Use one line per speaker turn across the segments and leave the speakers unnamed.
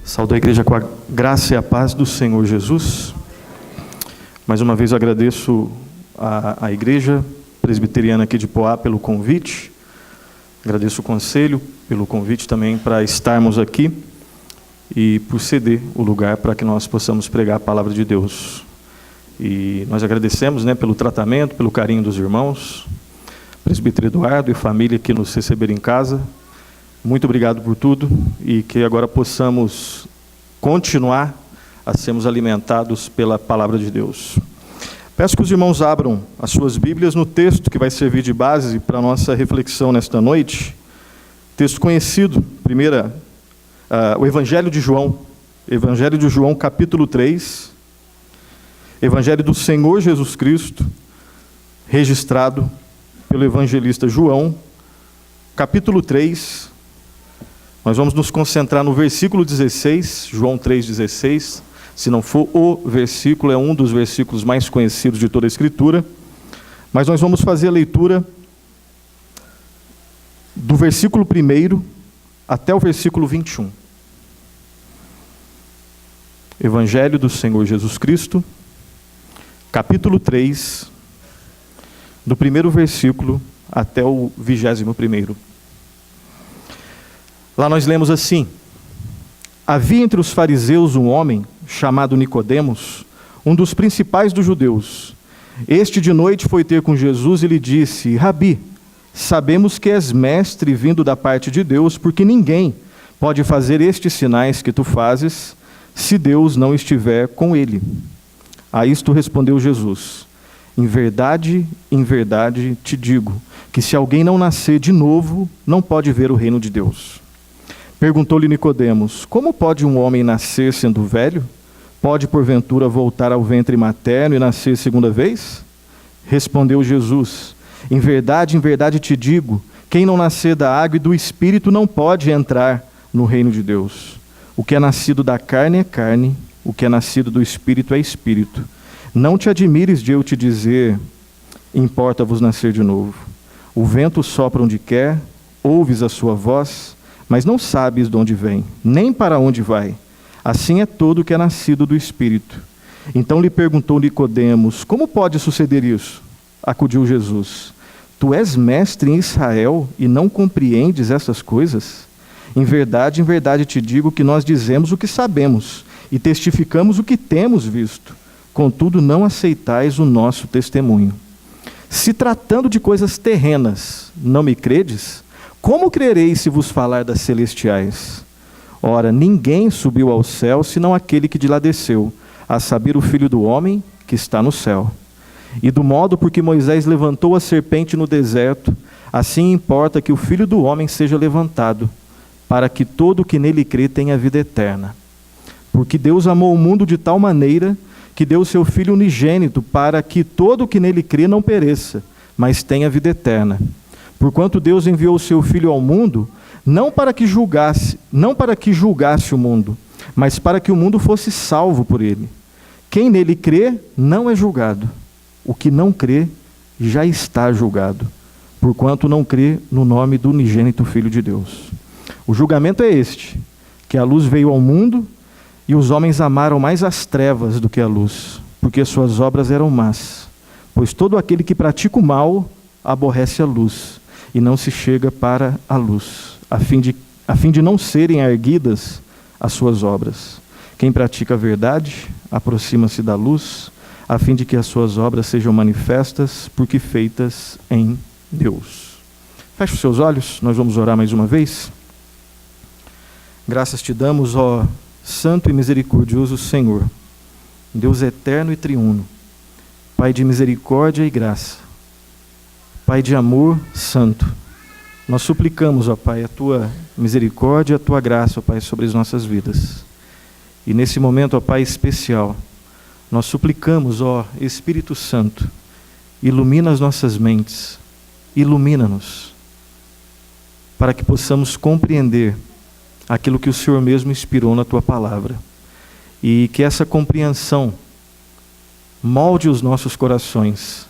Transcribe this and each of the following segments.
Saúdo a igreja com a graça e a paz do Senhor Jesus. Mais uma vez eu agradeço à igreja presbiteriana aqui de Poá pelo convite. Agradeço o conselho pelo convite também para estarmos aqui e por ceder o lugar para que nós possamos pregar a palavra de Deus. E nós agradecemos, pelo tratamento, pelo carinho dos irmãos, presbítero Eduardo e família que nos receberam em casa. Muito obrigado por tudo e que agora possamos continuar a sermos alimentados pela palavra de Deus. Peço que os irmãos abram as suas Bíblias no texto que vai servir de base para a nossa reflexão nesta noite. Texto conhecido, o Evangelho de João, capítulo 3. Evangelho do Senhor Jesus Cristo, registrado pelo evangelista João, capítulo 3. Nós vamos nos concentrar no versículo 16, João 3,16. Se não for o versículo, é um dos versículos mais conhecidos de toda a Escritura. Mas nós vamos fazer a leitura do versículo 1 até o versículo 21. Evangelho do Senhor Jesus Cristo, capítulo 3, do primeiro versículo até o 21º. Lá nós lemos assim: havia entre os fariseus um homem chamado Nicodemos, um dos principais dos judeus. Este de noite foi ter com Jesus e lhe disse: Rabi, sabemos que és mestre vindo da parte de Deus, porque ninguém pode fazer estes sinais que tu fazes, se Deus não estiver com ele. A isto respondeu Jesus: em verdade te digo, que se alguém não nascer de novo, não pode ver o reino de Deus. Perguntou-lhe Nicodemos: como pode um homem nascer sendo velho? Pode porventura voltar ao ventre materno e nascer segunda vez? Respondeu Jesus: em verdade te digo, quem não nascer da água e do Espírito não pode entrar no reino de Deus. O que é nascido da carne é carne, o que é nascido do Espírito é Espírito. Não te admires de eu te dizer: importa-vos nascer de novo. O vento sopra onde quer, ouves a sua voz, mas não sabes de onde vem, nem para onde vai. Assim é todo o que é nascido do Espírito. Então lhe perguntou Nicodemos: como pode suceder isso? Acudiu Jesus: tu és mestre em Israel e não compreendes essas coisas? Em verdade te digo que nós dizemos o que sabemos e testificamos o que temos visto. Contudo, não aceitais o nosso testemunho. Se tratando de coisas terrenas, não me credes? Como crereis se vos falar das celestiais? Ora, ninguém subiu ao céu, senão aquele que de lá desceu, a saber, o Filho do Homem que está no céu. E do modo por que Moisés levantou a serpente no deserto, assim importa que o Filho do Homem seja levantado, para que todo o que nele crê tenha vida eterna. Porque Deus amou o mundo de tal maneira que deu o seu Filho unigênito, para que todo o que nele crê não pereça, mas tenha vida eterna. Porquanto Deus enviou o seu Filho ao mundo, não para que julgasse o mundo, mas para que o mundo fosse salvo por ele. Quem nele crê não é julgado. O que não crê já está julgado, porquanto não crê no nome do unigênito Filho de Deus. O julgamento é este, que a luz veio ao mundo, e os homens amaram mais as trevas do que a luz, porque suas obras eram más. Pois todo aquele que pratica o mal aborrece a luz, e não se chega para a luz, a fim de não serem erguidas as suas obras. Quem pratica a verdade aproxima-se da luz, a fim de que as suas obras sejam manifestas, porque feitas em Deus. Feche os seus olhos, nós vamos orar mais uma vez. Graças te damos, ó Santo e misericordioso Senhor, Deus eterno e triuno, Pai de misericórdia e graça, Pai de amor santo. Nós suplicamos, ó Pai, a Tua misericórdia e a Tua graça, ó Pai, sobre as nossas vidas. E nesse momento, ó Pai, especial, nós suplicamos, ó Espírito Santo, ilumina as nossas mentes, ilumina-nos, para que possamos compreender aquilo que o Senhor mesmo inspirou na Tua palavra. E que essa compreensão molde os nossos corações,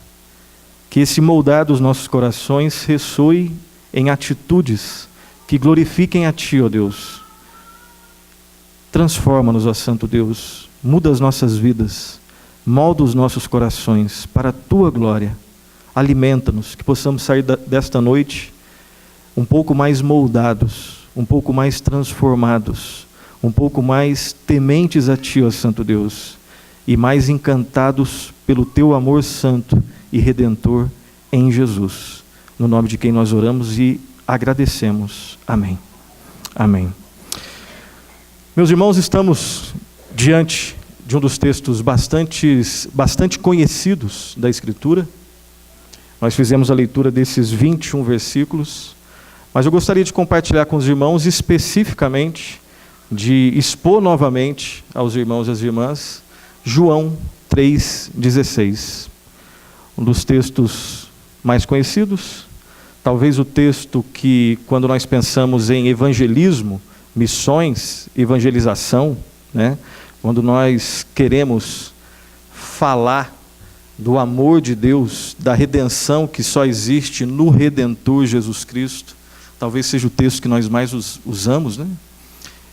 que esse moldar dos nossos corações ressoe em atitudes que glorifiquem a Ti, ó Deus, Transforma-nos, ó Santo Deus, muda as nossas vidas, molda os nossos corações para a Tua glória. Alimenta-nos, que possamos sair desta noite um pouco mais moldados, um pouco mais transformados, um pouco mais tementes a Ti, ó Santo Deus, e mais encantados pelo Teu amor santo e redentor em Jesus. No nome de quem nós oramos e agradecemos. Amém. Amém. Meus irmãos, estamos diante de um dos textos bastante conhecidos da Escritura. Nós fizemos a leitura desses 21 versículos, mas eu gostaria de compartilhar com os irmãos especificamente, de expor novamente aos irmãos e às irmãs, João 3,16. Um dos textos mais conhecidos, talvez o texto que, quando nós pensamos em evangelismo, missões, evangelização, né? Quando nós queremos falar do amor de Deus, da redenção que só existe no Redentor Jesus Cristo, talvez seja o texto que nós mais usamos, né?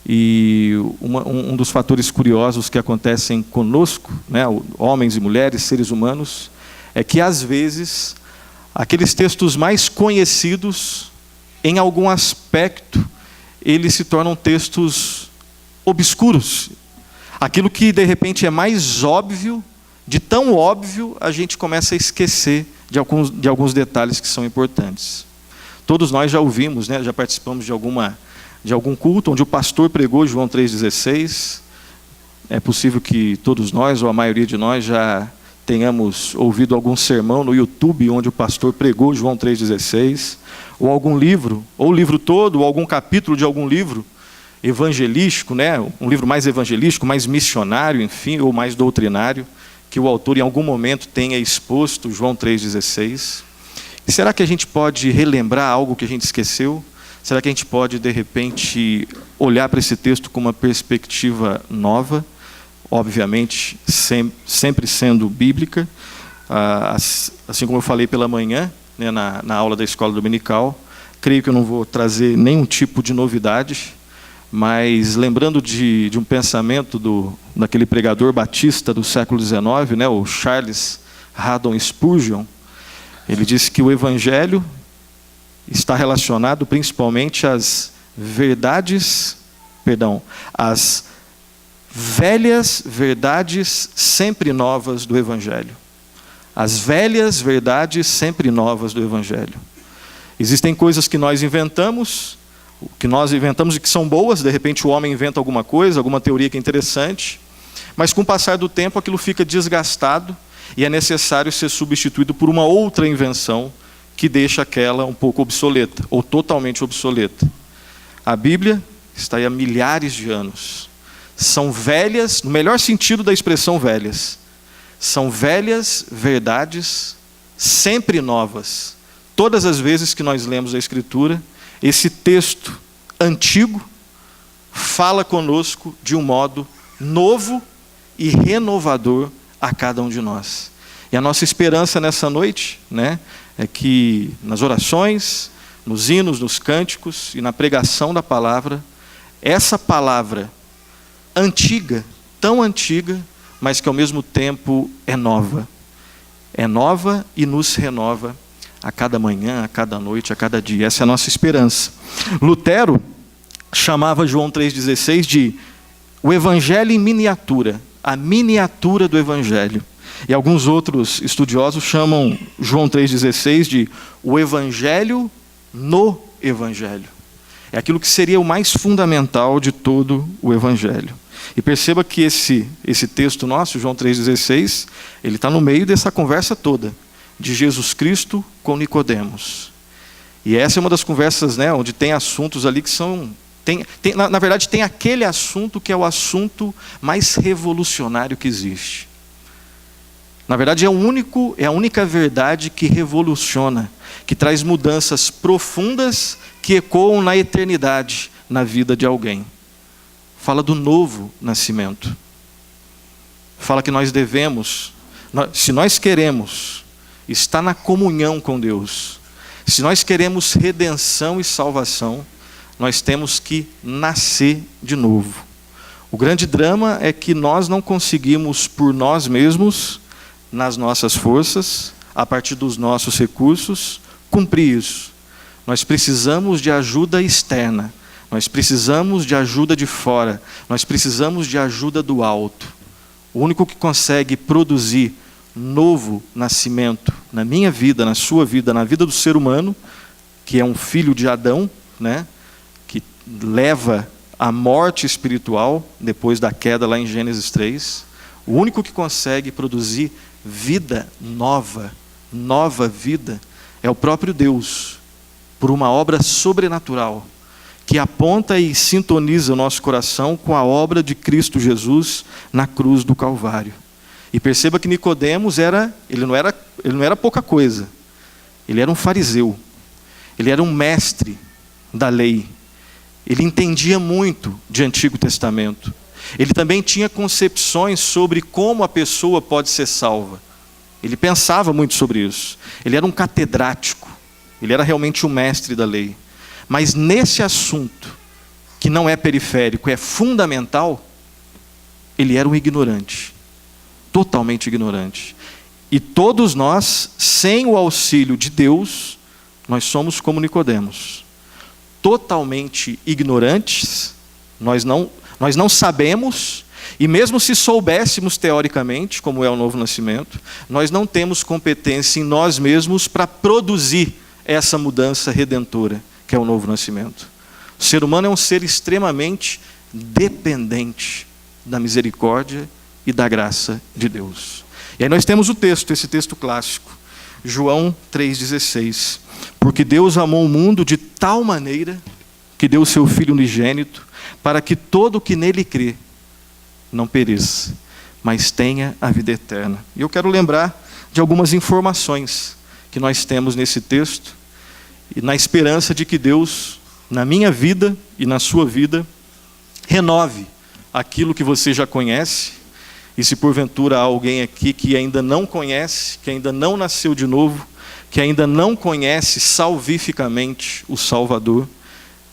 E um dos fatores curiosos que acontecem conosco, né, homens e mulheres, seres humanos, é que às vezes aqueles textos mais conhecidos, em algum aspecto, eles se tornam textos obscuros. Aquilo que de repente é mais óbvio, de tão óbvio, a gente começa a esquecer de alguns detalhes que são importantes. Todos nós já ouvimos, né, já participamos de algum culto onde o pastor pregou João 3,16. É possível que todos nós, ou a maioria de nós, já tenhamos ouvido algum sermão no YouTube onde o pastor pregou João 3,16, ou algum livro, ou o livro todo, ou algum capítulo de algum livro evangelístico, né? Um livro mais evangelístico, mais missionário, enfim, ou mais doutrinário, que o autor em algum momento tenha exposto João 3,16. E será que a gente pode relembrar algo que a gente esqueceu? Será que a gente pode, de repente, olhar para esse texto com uma perspectiva nova? Obviamente, sempre sendo bíblica. Assim como eu falei pela manhã, né, na aula da escola dominical, creio que eu não vou trazer nenhum tipo de novidade, mas lembrando de um pensamento daquele pregador batista do século XIX, né, o Charles Haddon Spurgeon, ele disse que o Evangelho está relacionado principalmente às às velhas verdades sempre novas do Evangelho. As velhas verdades sempre novas do Evangelho. Existem coisas que nós inventamos e que são boas, de repente o homem inventa alguma coisa, alguma teoria que é interessante, mas com o passar do tempo aquilo fica desgastado e é necessário ser substituído por uma outra invenção que deixa aquela um pouco obsoleta, ou totalmente obsoleta. A Bíblia está aí há milhares de anos. São velhas, no melhor sentido da expressão velhas, são velhas verdades sempre novas. Todas as vezes que nós lemos a Escritura, esse texto antigo fala conosco de um modo novo e renovador a cada um de nós. E a nossa esperança nessa noite, né, é que nas orações, nos hinos, nos cânticos e na pregação da palavra, essa palavra antiga, tão antiga, mas que ao mesmo tempo é nova e nos renova a cada manhã, a cada noite, a cada dia. Essa é a nossa esperança. Lutero chamava João 3,16 de o Evangelho em miniatura, a miniatura do Evangelho. E alguns outros estudiosos chamam João 3,16 de o Evangelho no Evangelho. É aquilo que seria o mais fundamental de todo o Evangelho. E perceba que esse texto nosso, João 3,16, ele está no meio dessa conversa toda, de Jesus Cristo com Nicodemos. E essa é uma das conversas, né, onde tem assuntos ali que são... na verdade, tem aquele assunto que é o assunto mais revolucionário que existe. Na verdade, é a única verdade que revoluciona, que traz mudanças profundas que ecoam na eternidade, na vida de alguém. Fala do novo nascimento. Fala que nós devemos, se nós queremos estar na comunhão com Deus, se nós queremos redenção e salvação, nós temos que nascer de novo. O grande drama é que nós não conseguimos por nós mesmos, nas nossas forças, a partir dos nossos recursos, cumprir isso. Nós precisamos de ajuda externa, nós precisamos de ajuda de fora, nós precisamos de ajuda do alto. O único que consegue produzir novo nascimento na minha vida, na sua vida, na vida do ser humano, que é um filho de Adão, né, que leva à morte espiritual depois da queda lá em Gênesis 3, o único que consegue produzir vida nova, nova vida, é o próprio Deus, por uma obra sobrenatural, que aponta e sintoniza o nosso coração com a obra de Cristo Jesus na cruz do Calvário. E perceba que Nicodemos ele não era pouca coisa. Ele era um fariseu. Ele era um mestre da lei. Ele entendia muito de Antigo Testamento. Ele também tinha concepções sobre como a pessoa pode ser salva. Ele pensava muito sobre isso. Ele era um catedrático. Ele era realmente um mestre da lei. Mas nesse assunto, que não é periférico, é fundamental, ele era um ignorante. Totalmente ignorante. E todos nós, sem o auxílio de Deus, nós somos como Nicodemos. Totalmente ignorantes, nós não sabemos, e mesmo se soubéssemos teoricamente, como é o novo nascimento, nós não temos competência em nós mesmos para produzir essa mudança redentora, que é o novo nascimento. O ser humano é um ser extremamente dependente da misericórdia e da graça de Deus. E aí nós temos o texto, esse texto clássico, João 3,16. Porque Deus amou o mundo de tal maneira que deu o seu Filho unigênito, para que todo o que nele crê não pereça, mas tenha a vida eterna. E eu quero lembrar de algumas informações que nós temos nesse texto, e na esperança de que Deus, na minha vida e na sua vida, renove aquilo que você já conhece. E se porventura há alguém aqui que ainda não conhece, que ainda não nasceu de novo, que ainda não conhece salvificamente o Salvador,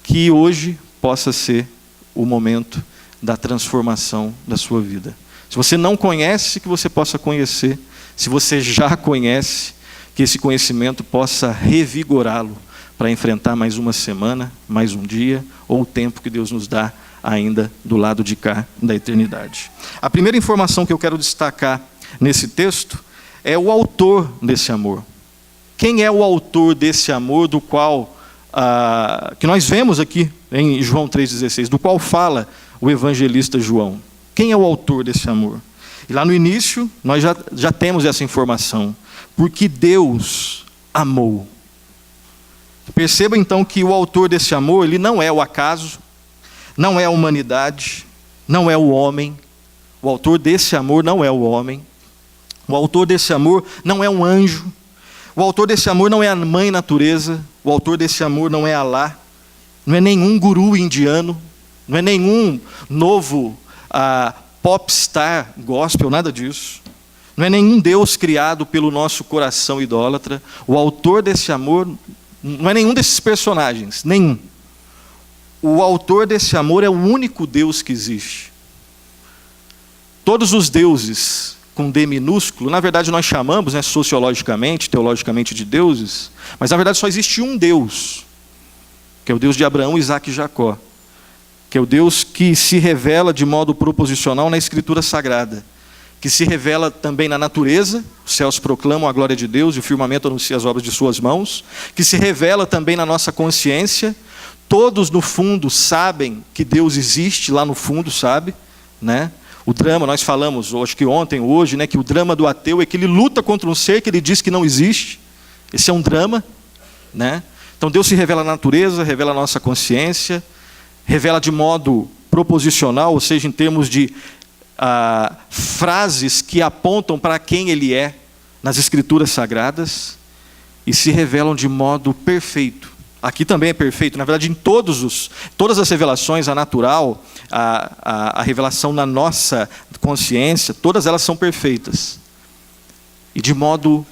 que hoje possa ser o momento da transformação da sua vida. Se você não conhece, que você possa conhecer. Se você já conhece, que esse conhecimento possa revigorá-lo para enfrentar mais uma semana, mais um dia, ou o tempo que Deus nos dá ainda do lado de cá da eternidade. A primeira informação que eu quero destacar nesse texto é o autor desse amor. Quem é o autor desse amor do qual, que nós vemos aqui em João 3,16, do qual fala o evangelista João? Quem é o autor desse amor? E lá no início, nós já temos essa informação. Porque Deus amou. Perceba então que o autor desse amor, ele não é o acaso, não é a humanidade, não é o homem. O autor desse amor não é o homem. O autor desse amor não é um anjo. O autor desse amor não é a mãe natureza. O autor desse amor não é Alá. Não é nenhum guru indiano. Não é nenhum novo popstar gospel, nada disso. Não é nenhum Deus criado pelo nosso coração idólatra. O autor desse amor não é nenhum desses personagens, nenhum. O autor desse amor é o único Deus que existe. Todos os deuses com D minúsculo, na verdade nós chamamos, sociologicamente, teologicamente, de deuses, mas na verdade só existe um Deus, que é o Deus de Abraão, Isaque e Jacó, que é o Deus que se revela de modo proposicional na Escritura Sagrada, que se revela também na natureza, os céus proclamam a glória de Deus e o firmamento anuncia as obras de suas mãos, que se revela também na nossa consciência. Todos no fundo sabem que Deus existe, lá no fundo sabe, né? O drama, nós falamos, acho que ontem, hoje, né, que o drama do ateu é que ele luta contra um ser que ele diz que não existe. Esse é um drama, né? Então Deus se revela na natureza, revela na nossa consciência, revela de modo proposicional, ou seja, em termos de frases que apontam para quem Ele é nas Escrituras Sagradas, e se revelam de modo perfeito. Aqui também é perfeito, na verdade em todas as revelações, a natural, a revelação na nossa consciência, todas elas são perfeitas. E de modo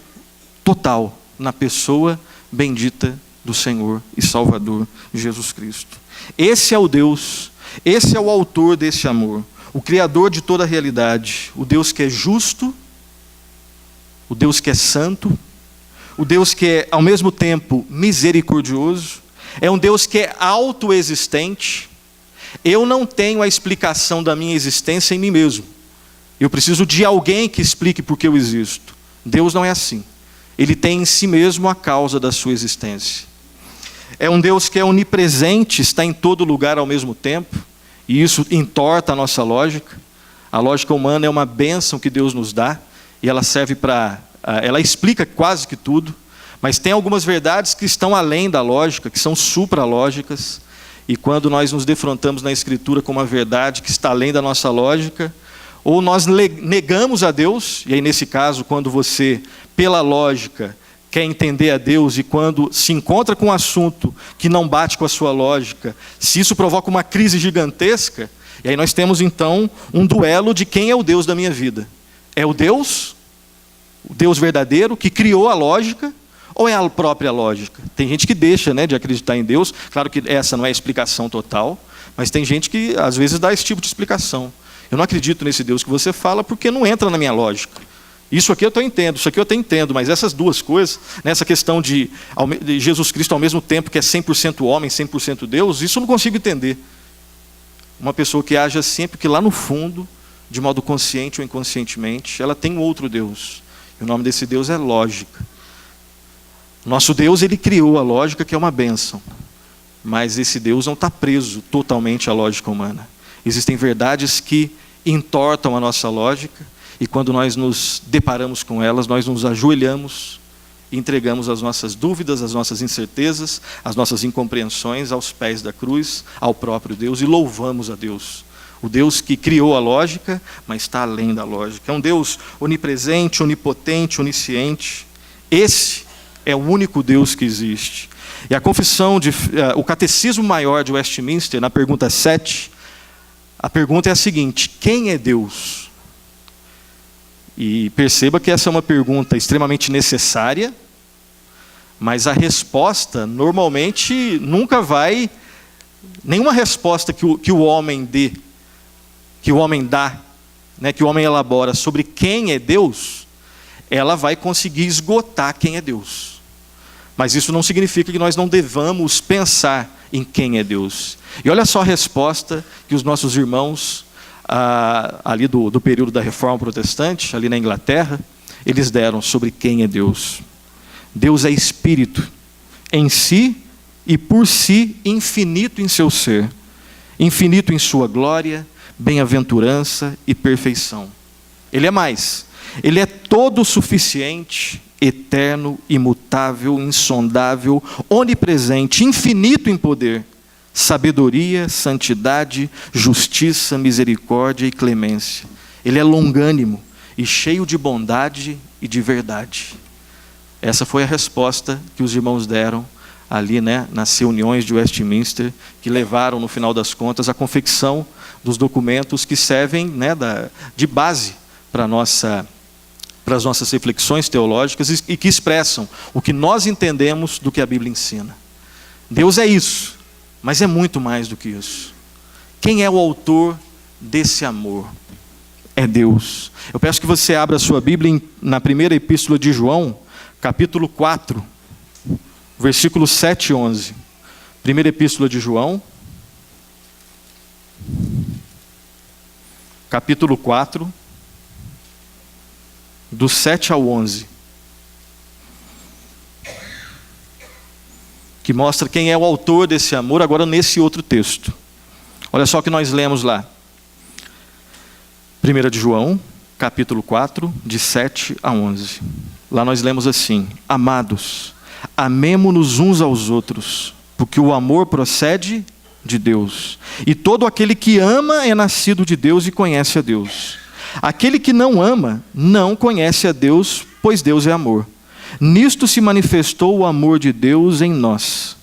total, na pessoa bendita do Senhor e Salvador Jesus Cristo. Esse é o Deus, esse é o autor desse amor. o Criador de toda a realidade, o Deus que é justo, o Deus que é santo, o Deus que é ao mesmo tempo misericordioso, é um Deus que é autoexistente. Eu não tenho a explicação da minha existência em mim mesmo. Eu preciso de alguém que explique por que eu existo. Deus não é assim. Ele tem em si mesmo a causa da sua existência. É um Deus que é onipresente, está em todo lugar ao mesmo tempo, e isso entorta a nossa lógica. A lógica humana é uma bênção que Deus nos dá, e ela serve para... ela explica quase que tudo, mas tem algumas verdades que estão além da lógica, que são supralógicas, e quando nós nos defrontamos na Escritura com uma verdade que está além da nossa lógica, ou nós negamos a Deus, e aí nesse caso, quando você, pela lógica, quer entender a Deus, e quando se encontra com um assunto que não bate com a sua lógica, se isso provoca uma crise gigantesca, e aí nós temos então um duelo de quem é o Deus da minha vida. É o Deus verdadeiro, que criou a lógica, ou é a própria lógica? Tem gente que deixa, de acreditar em Deus, claro que essa não é a explicação total, mas tem gente que às vezes dá esse tipo de explicação. Eu não acredito nesse Deus que você fala porque não entra na minha lógica. Isso aqui eu entendo, isso aqui eu até entendo, mas essas duas coisas, nessa questão de Jesus Cristo ao mesmo tempo que é 100% homem, 100% Deus, isso eu não consigo entender. Uma pessoa que age assim é porque lá no fundo, de modo consciente ou inconscientemente, ela tem um outro Deus. E o nome desse Deus é lógica. Nosso Deus, ele criou a lógica, que é uma bênção. Mas esse Deus não está preso totalmente à lógica humana. Existem verdades que entortam a nossa lógica, e quando nós nos deparamos com elas, nós nos ajoelhamos e entregamos as nossas dúvidas, as nossas incertezas, as nossas incompreensões aos pés da cruz, ao próprio Deus, e louvamos a Deus. O Deus que criou a lógica, mas está além da lógica. É um Deus onipresente, onipotente, onisciente. Esse é o único Deus que existe. E a confissão, o Catecismo Maior de Westminster, na pergunta 7, a pergunta é a seguinte: quem é Deus? E perceba que essa é uma pergunta extremamente necessária, mas a resposta normalmente nunca vai... Nenhuma resposta que o homem dê, que o homem dá, que o homem elabora sobre quem é Deus, ela vai conseguir esgotar quem é Deus. Mas isso não significa que nós não devamos pensar em quem é Deus. E olha só a resposta que os nossos irmãos, ali do período da Reforma Protestante, ali na Inglaterra, eles deram sobre quem é Deus. Deus é espírito, em si e por si infinito em seu ser, infinito em sua glória, bem-aventurança e perfeição. Ele é mais, ele é todo suficiente, eterno, imutável, insondável, onipresente, infinito em poder, sabedoria, santidade, justiça, misericórdia e clemência. Ele é longânimo e cheio de bondade e de verdade. Essa foi a resposta que os irmãos deram ali, nas reuniões de Westminster, que levaram, no final das contas, à confecção dos documentos que servem de base para as nossas reflexões teológicas e que expressam o que nós entendemos do que a Bíblia ensina. Deus é isso, mas é muito mais do que isso. Quem é o autor desse amor? É Deus. Eu peço que você abra a sua Bíblia na primeira epístola de João, capítulo 4, versículos 7 e 11. Primeira epístola de João, capítulo 4, do 7 ao 11. Que mostra quem é o autor desse amor, agora nesse outro texto. Olha só o que nós lemos lá. 1 de João, capítulo 4, de 7 a 11. Lá nós lemos assim: Amados, amemo-nos uns aos outros, porque o amor procede de Deus. E todo aquele que ama é nascido de Deus e conhece a Deus. Aquele que não ama, não conhece a Deus, pois Deus é amor. Nisto se manifestou o amor de Deus em nós,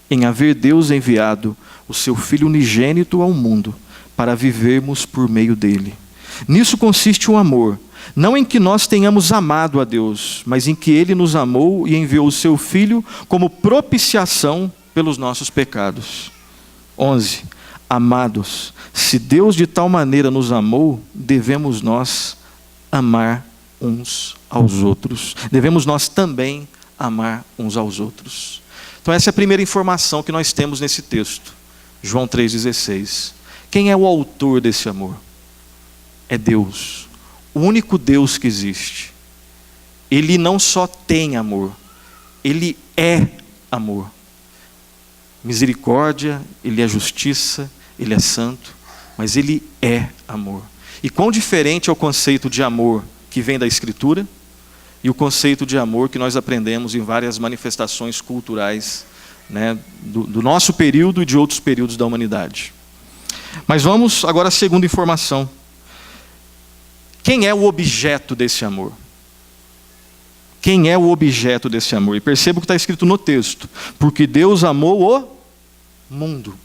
em haver Deus enviado o seu Filho unigênito ao mundo, para vivermos por meio dele. Nisso consiste o amor, não em que nós tenhamos amado a Deus, mas em que ele nos amou e enviou o seu Filho como propiciação pelos nossos pecados. 11. Amados, se Deus de tal maneira nos amou, devemos nós amar uns aos outros. Devemos nós também amar uns aos outros. Então essa é a primeira informação que nós temos nesse texto. João 3,16. Quem é o autor desse amor? É Deus. O único Deus que existe. Ele não só tem amor, Ele é amor. Misericórdia, Ele é justiça, Ele é santo, mas Ele é amor. E quão diferente é o conceito de amor que vem da Escritura e o conceito de amor que nós aprendemos em várias manifestações culturais, né, do nosso período e de outros períodos da humanidade. Mas vamos agora à segunda informação. Quem é o objeto desse amor? Quem é o objeto desse amor? E perceba o que está escrito no texto. Porque Deus amou o mundo.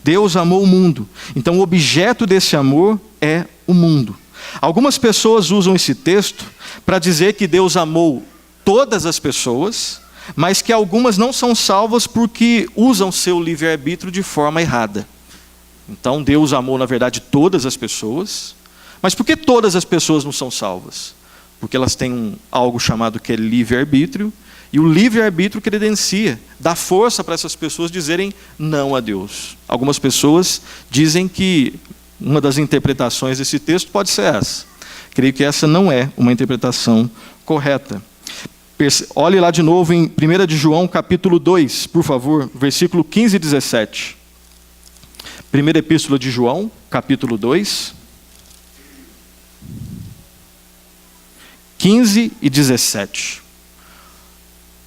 Deus amou o mundo. Então o objeto desse amor é o mundo. Algumas pessoas usam esse texto para dizer que Deus amou todas as pessoas, mas que algumas não são salvas porque usam seu livre-arbítrio de forma errada. Então Deus amou, na verdade, todas as pessoas, mas por que todas as pessoas não são salvas? Porque elas têm algo chamado que é livre-arbítrio, e o livre-arbítrio credencia, dá força para essas pessoas dizerem não a Deus. Algumas pessoas dizem que uma das interpretações desse texto pode ser essa. Creio que essa não é uma interpretação correta. Olhe lá de novo em 1 de João, capítulo 2, por favor, versículo 15 e 17. Primeira epístola de João, capítulo 2, 15 e 17.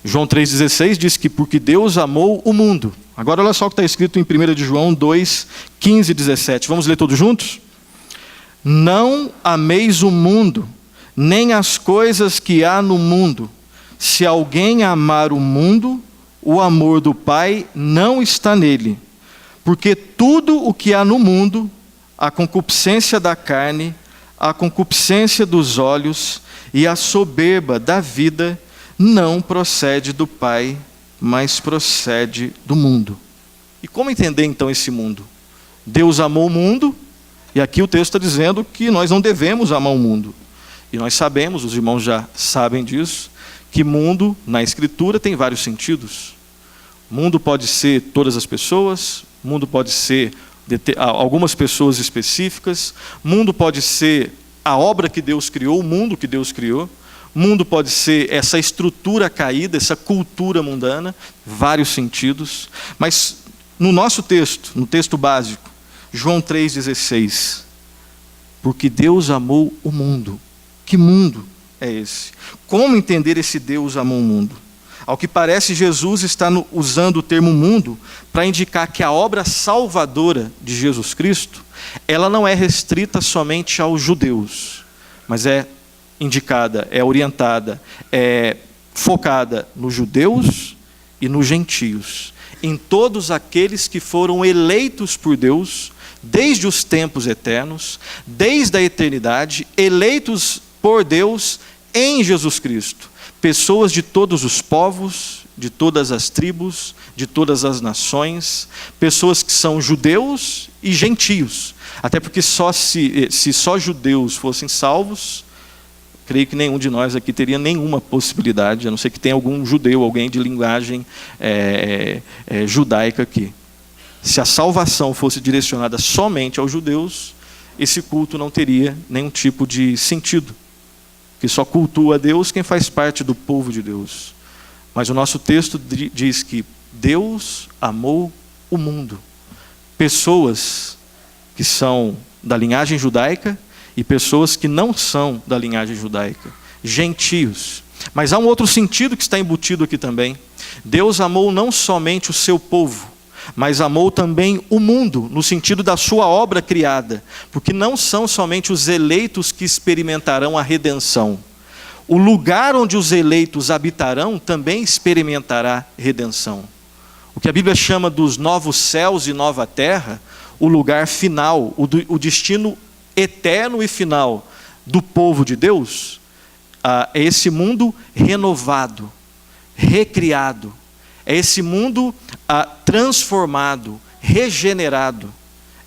João 3,16 diz que porque Deus amou o mundo. Agora olha só o que está escrito em 1 de João 2, 15 e 17. Vamos ler todos juntos? Não ameis o mundo, nem as coisas que há no mundo. Se alguém amar o mundo, o amor do Pai não está nele. Porque tudo o que há no mundo, a concupiscência da carne, a concupiscência dos olhos e a soberba da vida, não procede do Pai, mas procede do mundo. E como entender então esse mundo? Deus amou o mundo, e aqui o texto está dizendo que nós não devemos amar o mundo. E nós sabemos, os irmãos já sabem disso, que mundo, na Escritura, tem vários sentidos. Mundo pode ser todas as pessoas, mundo pode ser algumas pessoas específicas, mundo pode ser a obra que Deus criou, o mundo que Deus criou, mundo pode ser essa estrutura caída, essa cultura mundana, vários sentidos. Mas no nosso texto, no texto básico, João 3,16, porque Deus amou o mundo. Que mundo é esse? Como entender esse Deus amou o mundo? Ao que parece, Jesus está usando o termo mundo para indicar que a obra salvadora de Jesus Cristo, ela não é restrita somente aos judeus, mas é indicada, é orientada, é focada nos judeus e nos gentios, em todos aqueles que foram eleitos por Deus, desde os tempos eternos, desde a eternidade, eleitos por Deus em Jesus Cristo. Pessoas de todos os povos, de todas as tribos, de todas as nações, pessoas que são judeus e gentios. Até porque se só judeus fossem salvos, creio que nenhum de nós aqui teria nenhuma possibilidade, a não ser que tenha algum judeu, alguém de linguagem judaica aqui. Se a salvação fosse direcionada somente aos judeus, esse culto não teria nenhum tipo de sentido. Que só cultua a Deus quem faz parte do povo de Deus. Mas o nosso texto diz que Deus amou o mundo. Pessoas que são da linhagem judaica e pessoas que não são da linhagem judaica. Gentios. Mas há um outro sentido que está embutido aqui também. Deus amou não somente o seu povo, mas amou também o mundo, no sentido da sua obra criada, porque não são somente os eleitos que experimentarão a redenção. O lugar onde os eleitos habitarão também experimentará redenção. O que a Bíblia chama dos novos céus e nova terra, o lugar final, o destino eterno e final do povo de Deus, é esse mundo renovado, recriado. É esse mundo transformado, regenerado.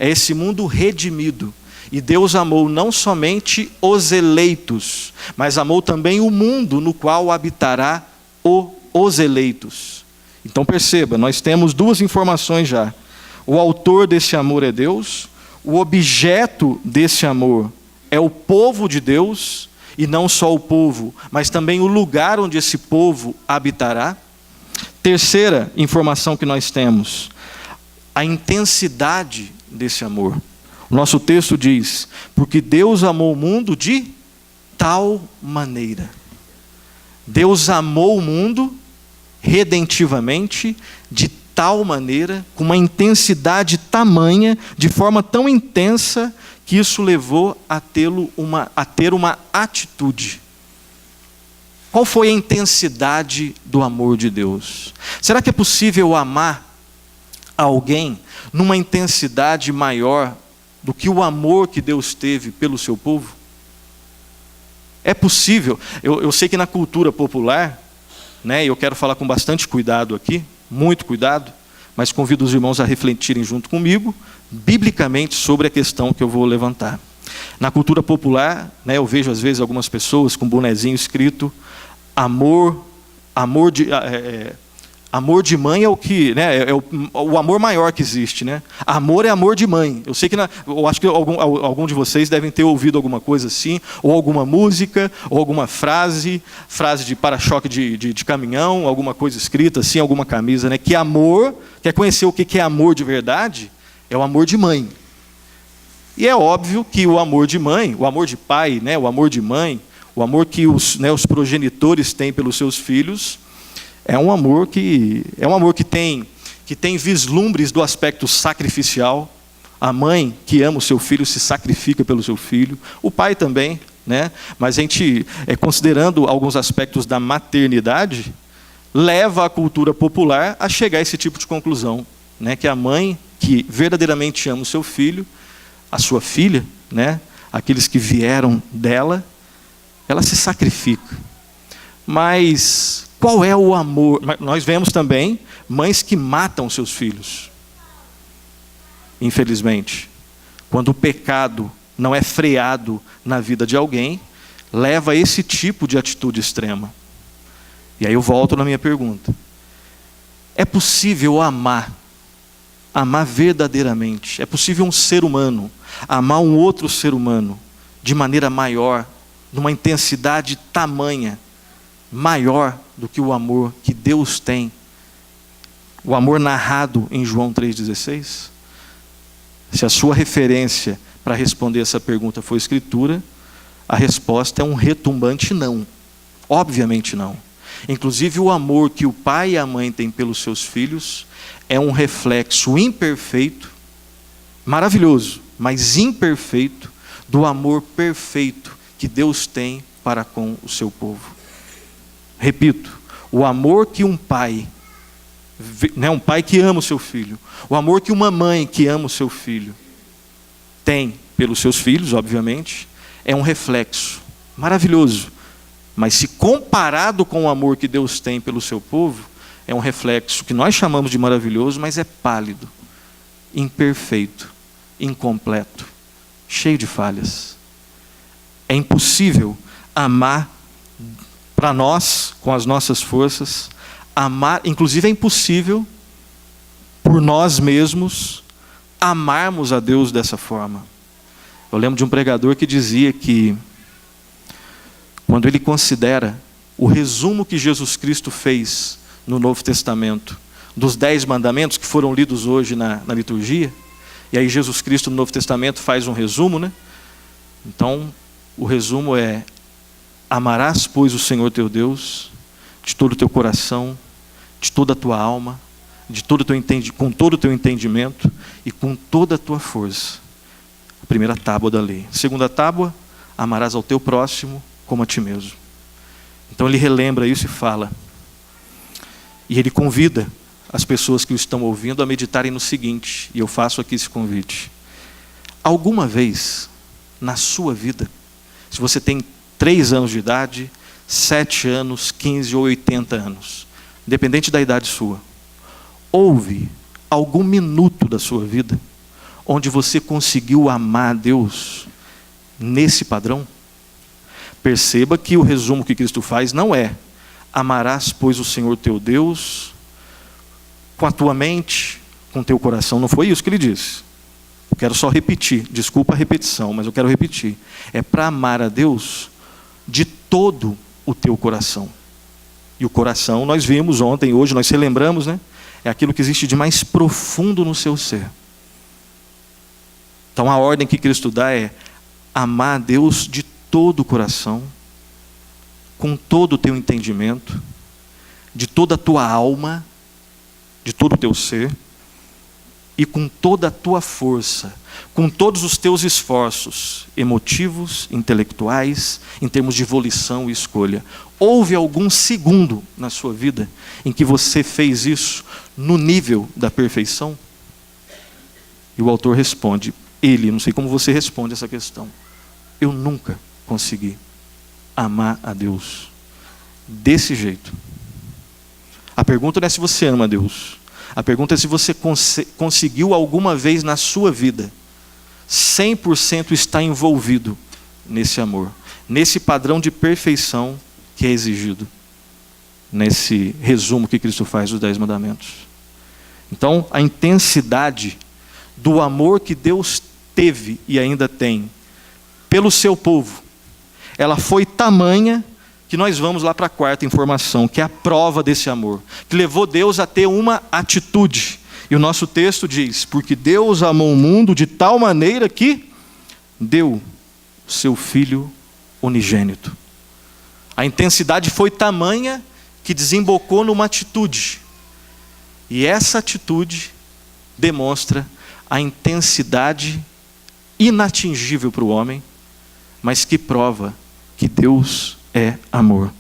é esse mundo redimido. E Deus amou não somente os eleitos, mas amou também o mundo no qual habitará os eleitos. Então perceba, nós temos duas informações já. O autor desse amor é Deus, o objeto desse amor é o povo de Deus, e não só o povo, mas também o lugar onde esse povo habitará. Terceira informação que nós temos, a intensidade desse amor. O nosso texto diz, porque Deus amou o mundo de tal maneira. Deus amou o mundo redentivamente, de tal maneira, com uma intensidade tamanha, de forma tão intensa, que isso levou a ter uma atitude. Qual foi a intensidade do amor de Deus? Será que é possível amar alguém numa intensidade maior do que o amor que Deus teve pelo seu povo? É possível. Eu sei que na cultura popular, né, eu quero falar com bastante cuidado aqui, muito cuidado, mas convido os irmãos a refletirem junto comigo, biblicamente, sobre a questão que eu vou levantar. Na cultura popular, né, eu vejo às vezes algumas pessoas com bonezinho escrito, amor de mãe é o que, né, é o amor maior que existe, né? Amor é amor de mãe. Eu sei que eu acho que algum de vocês devem ter ouvido alguma coisa assim, ou alguma música, ou alguma frase de para-choque de caminhão, alguma coisa escrita assim, alguma camisa, né? Que amor, quer conhecer o que é amor de verdade? É o amor de mãe. E é óbvio que o amor de mãe, o amor de pai, né, o amor de mãe, o amor que os progenitores têm pelos seus filhos, é um amor que tem vislumbres do aspecto sacrificial. A mãe que ama o seu filho se sacrifica pelo seu filho. O pai também, né? Mas a gente, considerando alguns aspectos da maternidade, leva a cultura popular a chegar a esse tipo de conclusão, né? Que a mãe que verdadeiramente ama o seu filho, a sua filha, né? Aqueles que vieram dela, ela se sacrifica. Mas qual é o amor? Nós vemos também mães que matam seus filhos. Infelizmente. Quando o pecado não é freado na vida de alguém, leva a esse tipo de atitude extrema. E aí eu volto na minha pergunta. É possível amar verdadeiramente? É possível um ser humano amar um outro ser humano de maneira maior, numa intensidade tamanha, maior do que o amor que Deus tem, o amor narrado em João 3,16? Se a sua referência para responder essa pergunta for a Escritura, a resposta é um retumbante não. Obviamente não. Inclusive o amor que o pai e a mãe têm pelos seus filhos é um reflexo imperfeito, maravilhoso, mas imperfeito, do amor perfeito que Deus tem para com o seu povo. Repito, o amor que um pai que ama o seu filho, o amor que uma mãe que ama o seu filho tem pelos seus filhos, obviamente, é um reflexo maravilhoso, mas se comparado com o amor que Deus tem pelo seu povo, é um reflexo que nós chamamos de maravilhoso, mas é pálido, imperfeito, incompleto, cheio de falhas. É impossível amar para nós, com as nossas forças, amar, inclusive é impossível, por nós mesmos, amarmos a Deus dessa forma. Eu lembro de um pregador que dizia que, quando ele considera o resumo que Jesus Cristo fez no Novo Testamento, dos 10 mandamentos que foram lidos hoje na liturgia, e aí Jesus Cristo no Novo Testamento faz um resumo, né? Então, o resumo é: amarás, pois, o Senhor teu Deus de todo o teu coração, de toda a tua alma, com todo o teu entendimento e com toda a tua força. A primeira tábua da lei. A segunda tábua, amarás ao teu próximo como a ti mesmo. Então ele relembra isso e fala. E ele convida as pessoas que o estão ouvindo a meditarem no seguinte, e eu faço aqui esse convite. Alguma vez na sua vida, se você tem 3 anos de idade, 7 anos, 15 ou 80 anos, independente da idade sua, houve algum minuto da sua vida onde você conseguiu amar a Deus nesse padrão? Perceba que o resumo que Cristo faz não é: amarás, pois, o Senhor teu Deus com a tua mente, com o teu coração. Não foi isso que ele disse. Eu quero só repetir, desculpa a repetição, mas eu quero repetir. É para amar a Deus de todo o teu coração. E o coração, nós vimos ontem, hoje nós relembramos, né? É aquilo que existe de mais profundo no seu ser. Então a ordem que Cristo dá é amar a Deus de todo o coração, com todo o teu entendimento, de toda a tua alma, de todo o teu ser, e com toda a tua força, com todos os teus esforços emotivos, intelectuais, em termos de volição e escolha. Houve algum segundo na sua vida em que você fez isso no nível da perfeição? E o autor responde, não sei como você responde essa questão: eu nunca consegui amar a Deus desse jeito. A pergunta não é se você ama a Deus. A pergunta é se você conseguiu alguma vez na sua vida 100% estar envolvido nesse amor, nesse padrão de perfeição que é exigido nesse resumo que Cristo faz dos 10 mandamentos. Então, a intensidade do amor que Deus teve e ainda tem pelo seu povo, ela foi tamanha que nós vamos lá para a quarta informação, que é a prova desse amor, que levou Deus a ter uma atitude. E o nosso texto diz: porque Deus amou o mundo de tal maneira que deu o seu Filho unigênito. A intensidade foi tamanha que desembocou numa atitude. E essa atitude demonstra a intensidade inatingível para o homem, mas que prova que Deus é amor.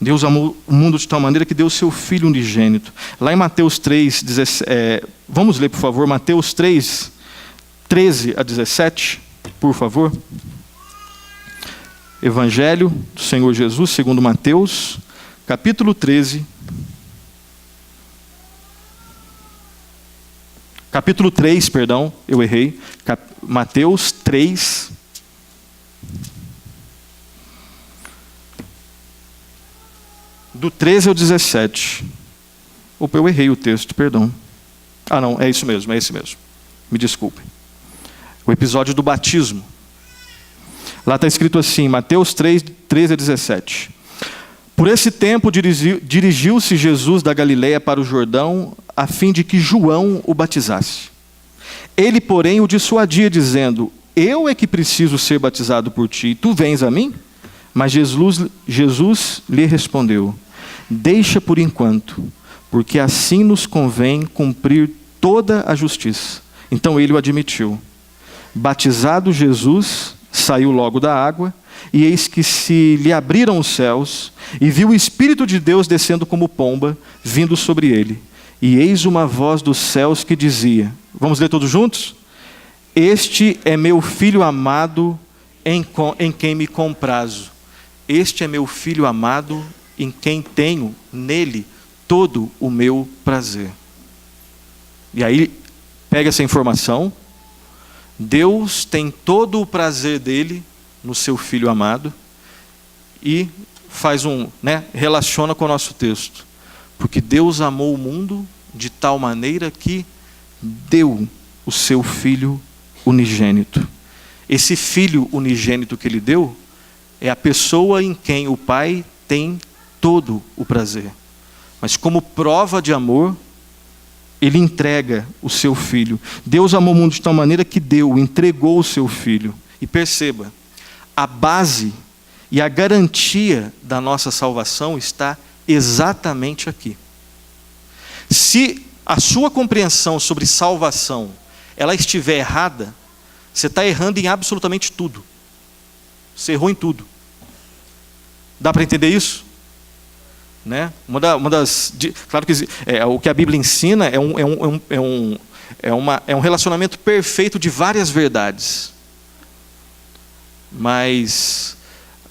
Deus amou o mundo de tal maneira que deu o seu Filho unigênito. Lá em Mateus 3, vamos ler, por favor, Mateus 3, 13 a 17, por favor. Evangelho do Senhor Jesus, segundo Mateus, capítulo 13. Capítulo 3, perdão, eu errei. Mateus 3, do 13 ao 17. Opa, eu errei o texto, perdão. Ah, não, é isso mesmo, é esse mesmo. Me desculpem. O episódio do batismo. Lá está escrito assim, Mateus 3, 13 a 17. Por esse tempo dirigiu-se Jesus da Galileia para o Jordão, a fim de que João o batizasse. Ele, porém, o dissuadia, dizendo: eu é que preciso ser batizado por ti, e tu vens a mim? Mas Jesus lhe respondeu: deixa por enquanto, porque assim nos convém cumprir toda a justiça. Então ele o admitiu. Batizado Jesus, saiu logo da água, e eis que se lhe abriram os céus, e viu o Espírito de Deus descendo como pomba, vindo sobre ele. E eis uma voz dos céus que dizia, vamos ler todos juntos? Este é meu Filho amado, em quem me comprazo. Este é meu Filho amado, em quem tenho nele todo o meu prazer. E aí, pega essa informação. Deus tem todo o prazer dele no seu Filho amado e faz relaciona com o nosso texto. Porque Deus amou o mundo de tal maneira que deu o seu Filho unigênito. Esse Filho unigênito que ele deu é a pessoa em quem o Pai tem todo o prazer. Mas como prova de amor, ele entrega o seu Filho. Deus amou o mundo de tal maneira que entregou o seu Filho. E perceba, a base e a garantia da nossa salvação está exatamente aqui. Se a sua compreensão sobre salvação ela estiver errada, você está errando em absolutamente tudo. Você errou em tudo. Dá para entender isso? Né? Claro que o que a Bíblia ensina é um relacionamento perfeito de várias verdades. Mas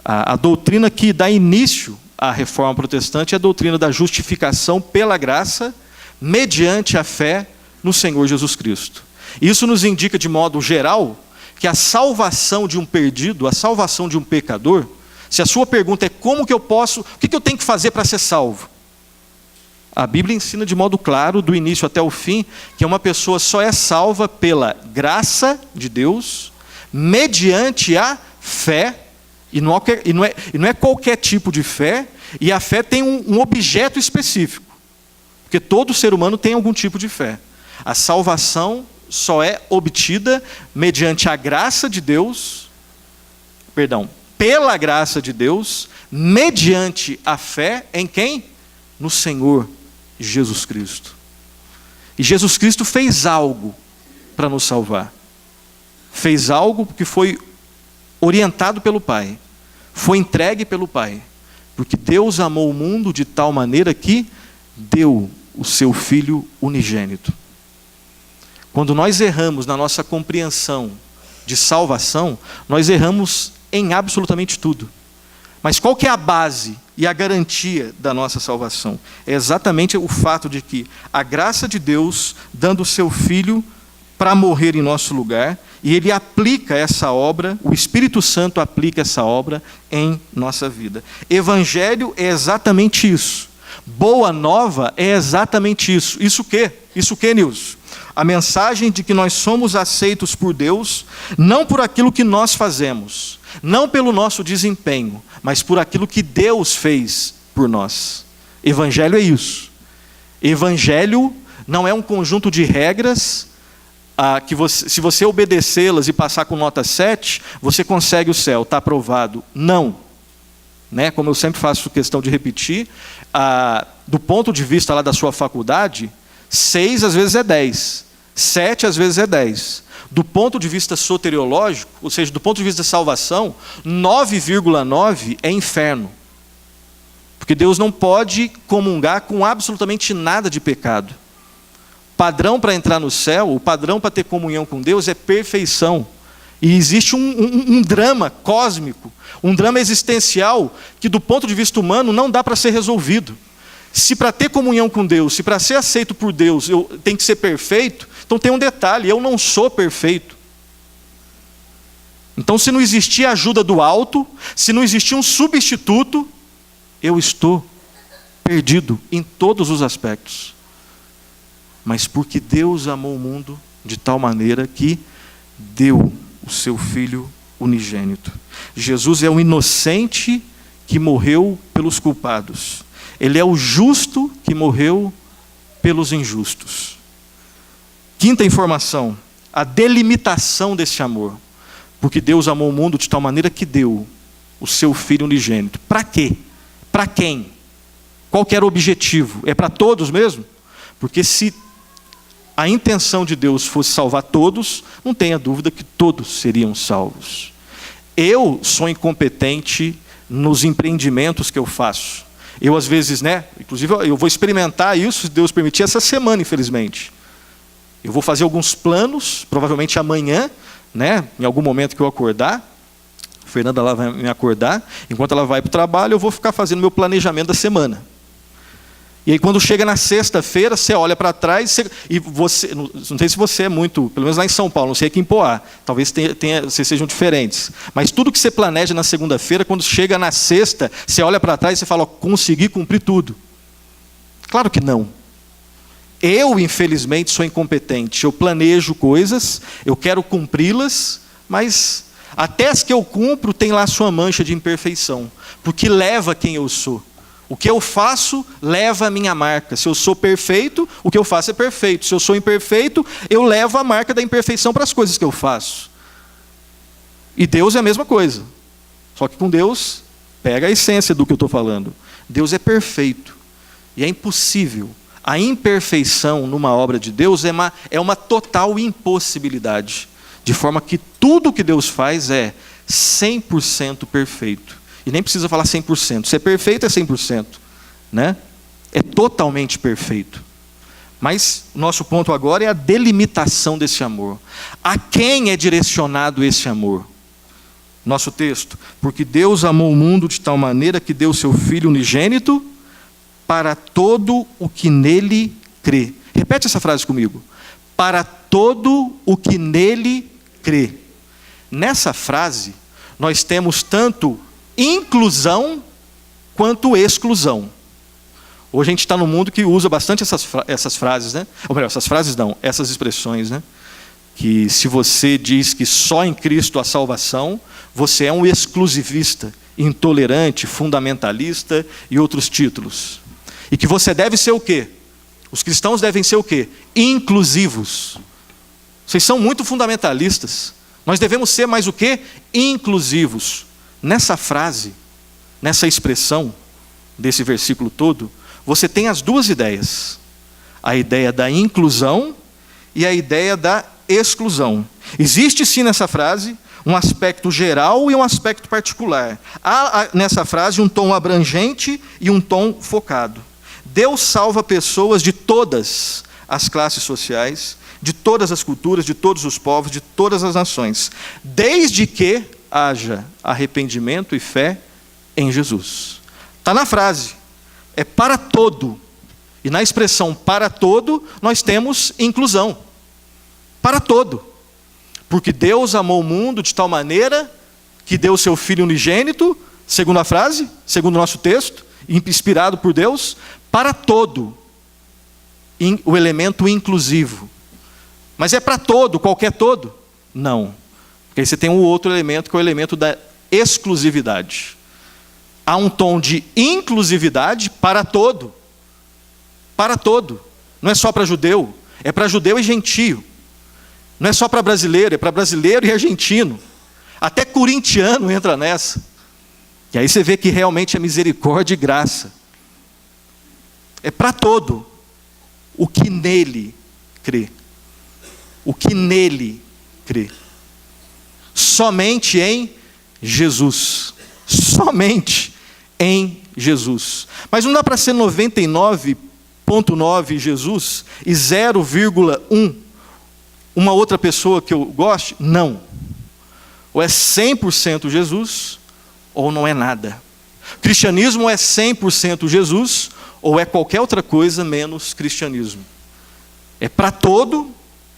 a doutrina que dá início à reforma protestante é a doutrina da justificação pela graça, mediante a fé no Senhor Jesus Cristo. Isso nos indica de modo geral que a salvação de um perdido, a salvação de um pecador, se a sua pergunta é como que eu posso, o que eu tenho que fazer para ser salvo? A Bíblia ensina de modo claro, do início até o fim, que uma pessoa só é salva pela graça de Deus, mediante a fé, e não é qualquer tipo de fé, e a fé tem um objeto específico, porque todo ser humano tem algum tipo de fé. A salvação só é obtida mediante a graça de Deus, pela graça de Deus, mediante a fé em quem? No Senhor Jesus Cristo. E Jesus Cristo fez algo para nos salvar. Fez algo porque foi orientado pelo Pai, foi entregue pelo Pai, porque Deus amou o mundo de tal maneira que deu o seu Filho unigênito. Quando nós erramos na nossa compreensão de salvação, nós erramos em absolutamente tudo. Mas qual que é a base e a garantia da nossa salvação? É exatamente o fato de que a graça de Deus, dando o seu Filho para morrer em nosso lugar, e Ele aplica essa obra, o Espírito Santo aplica essa obra em nossa vida. Evangelho é exatamente isso. Boa nova é exatamente isso. Isso o que, Nilson? A mensagem de que nós somos aceitos por Deus, não por aquilo que nós fazemos, não pelo nosso desempenho, mas por aquilo que Deus fez por nós. Evangelho é isso. Evangelho não é um conjunto de regras que se você obedecê-las e passar com nota 7, você consegue o céu, está aprovado. Não. Como eu sempre faço questão de repetir, do ponto de vista lá da sua faculdade, 6 às vezes é 10, 7 às vezes é 10. Do ponto de vista soteriológico, ou seja, do ponto de vista da salvação, 9,9 é inferno. Porque Deus não pode comungar com absolutamente nada de pecado. O padrão para entrar no céu, o padrão para ter comunhão com Deus é perfeição. E existe um drama cósmico, um drama existencial, que do ponto de vista humano não dá para ser resolvido. Se para ter comunhão com Deus, se para ser aceito por Deus, eu tenho que ser perfeito, então tem um detalhe, eu não sou perfeito. Então se não existir ajuda do alto, se não existir um substituto, eu estou perdido em todos os aspectos. Mas porque Deus amou o mundo de tal maneira que deu o seu Filho unigênito. Jesus é o inocente que morreu pelos culpados. Ele é o justo que morreu pelos injustos. Quinta informação, a delimitação desse amor. Porque Deus amou o mundo de tal maneira que deu o seu Filho unigênito. Para quê? Para quem? Qual que era o objetivo? É para todos mesmo? Porque se a intenção de Deus fosse salvar todos, não tenha dúvida que todos seriam salvos. Eu sou incompetente nos empreendimentos que eu faço. Eu às vezes, inclusive eu vou experimentar isso, se Deus permitir, essa semana, infelizmente. Eu vou fazer alguns planos, provavelmente amanhã, em algum momento que eu acordar. A Fernanda lá vai me acordar. Enquanto ela vai para o trabalho, eu vou ficar fazendo meu planejamento da semana. E aí quando chega na sexta-feira, você olha para trás, e você, não sei se você é muito, pelo menos lá em São Paulo, não sei aqui em Poá, talvez vocês sejam diferentes, mas tudo que você planeja na segunda-feira, quando chega na sexta, você olha para trás e você fala, consegui cumprir tudo. Claro que não. Eu, infelizmente, sou incompetente. Eu planejo coisas, eu quero cumpri-las, mas até as que eu cumpro tem lá sua mancha de imperfeição, porque leva quem eu sou. O que eu faço leva a minha marca. Se eu sou perfeito, o que eu faço é perfeito. Se eu sou imperfeito, eu levo a marca da imperfeição para as coisas que eu faço. E Deus é a mesma coisa. Só que com Deus, pega a essência do que eu estou falando. Deus é perfeito. E é impossível. A imperfeição numa obra de Deus é uma total impossibilidade. De forma que tudo que Deus faz é 100% perfeito. E nem precisa falar 100%. Se é perfeito, é 100%. É totalmente perfeito. Mas o nosso ponto agora é a delimitação desse amor. A quem é direcionado esse amor? Nosso texto. Porque Deus amou o mundo de tal maneira que deu o seu Filho unigênito para todo o que nele crê. Repete essa frase comigo. Para todo o que nele crê. Nessa frase, nós temos tanto inclusão quanto exclusão. Hoje a gente está num mundo que usa bastante essas frases, né? Ou melhor, essas frases não, essas expressões, né? Que se você diz que só em Cristo há salvação, você é um exclusivista, intolerante, fundamentalista e outros títulos. E que você deve ser o quê? Os cristãos devem ser o quê? Inclusivos. Vocês são muito fundamentalistas. Nós devemos ser mais o quê? Inclusivos. Nessa frase, nessa expressão desse versículo todo, você tem as duas ideias. A ideia da inclusão e a ideia da exclusão. Existe sim nessa frase um aspecto geral e um aspecto particular. Há nessa frase um tom abrangente e um tom focado. Deus salva pessoas de todas as classes sociais, de todas as culturas, de todos os povos, de todas as nações, desde que haja arrependimento e fé em Jesus. Está na frase. É para todo. E na expressão para todo, nós temos inclusão. Para todo. Porque Deus amou o mundo de tal maneira que deu o seu Filho unigênito, segundo a frase, segundo o nosso texto, inspirado por Deus, para todo. O elemento inclusivo. Mas é para todo, qualquer todo? Não. Porque aí você tem um outro elemento, que é o elemento da exclusividade. Há um tom de inclusividade para todo. Para todo. Não é só para judeu, é para judeu e gentio. Não é só para brasileiro, é para brasileiro e argentino. Até corintiano entra nessa. E aí você vê que realmente é misericórdia e graça. É para todo o que nele crê. O que nele crê. Somente em Jesus. Somente em Jesus. Mas não dá para ser 99,9 Jesus e 0,1 uma outra pessoa que eu goste? Não. Ou é 100% Jesus, ou não é nada. O cristianismo é 100% Jesus, ou é qualquer outra coisa menos cristianismo. É para todo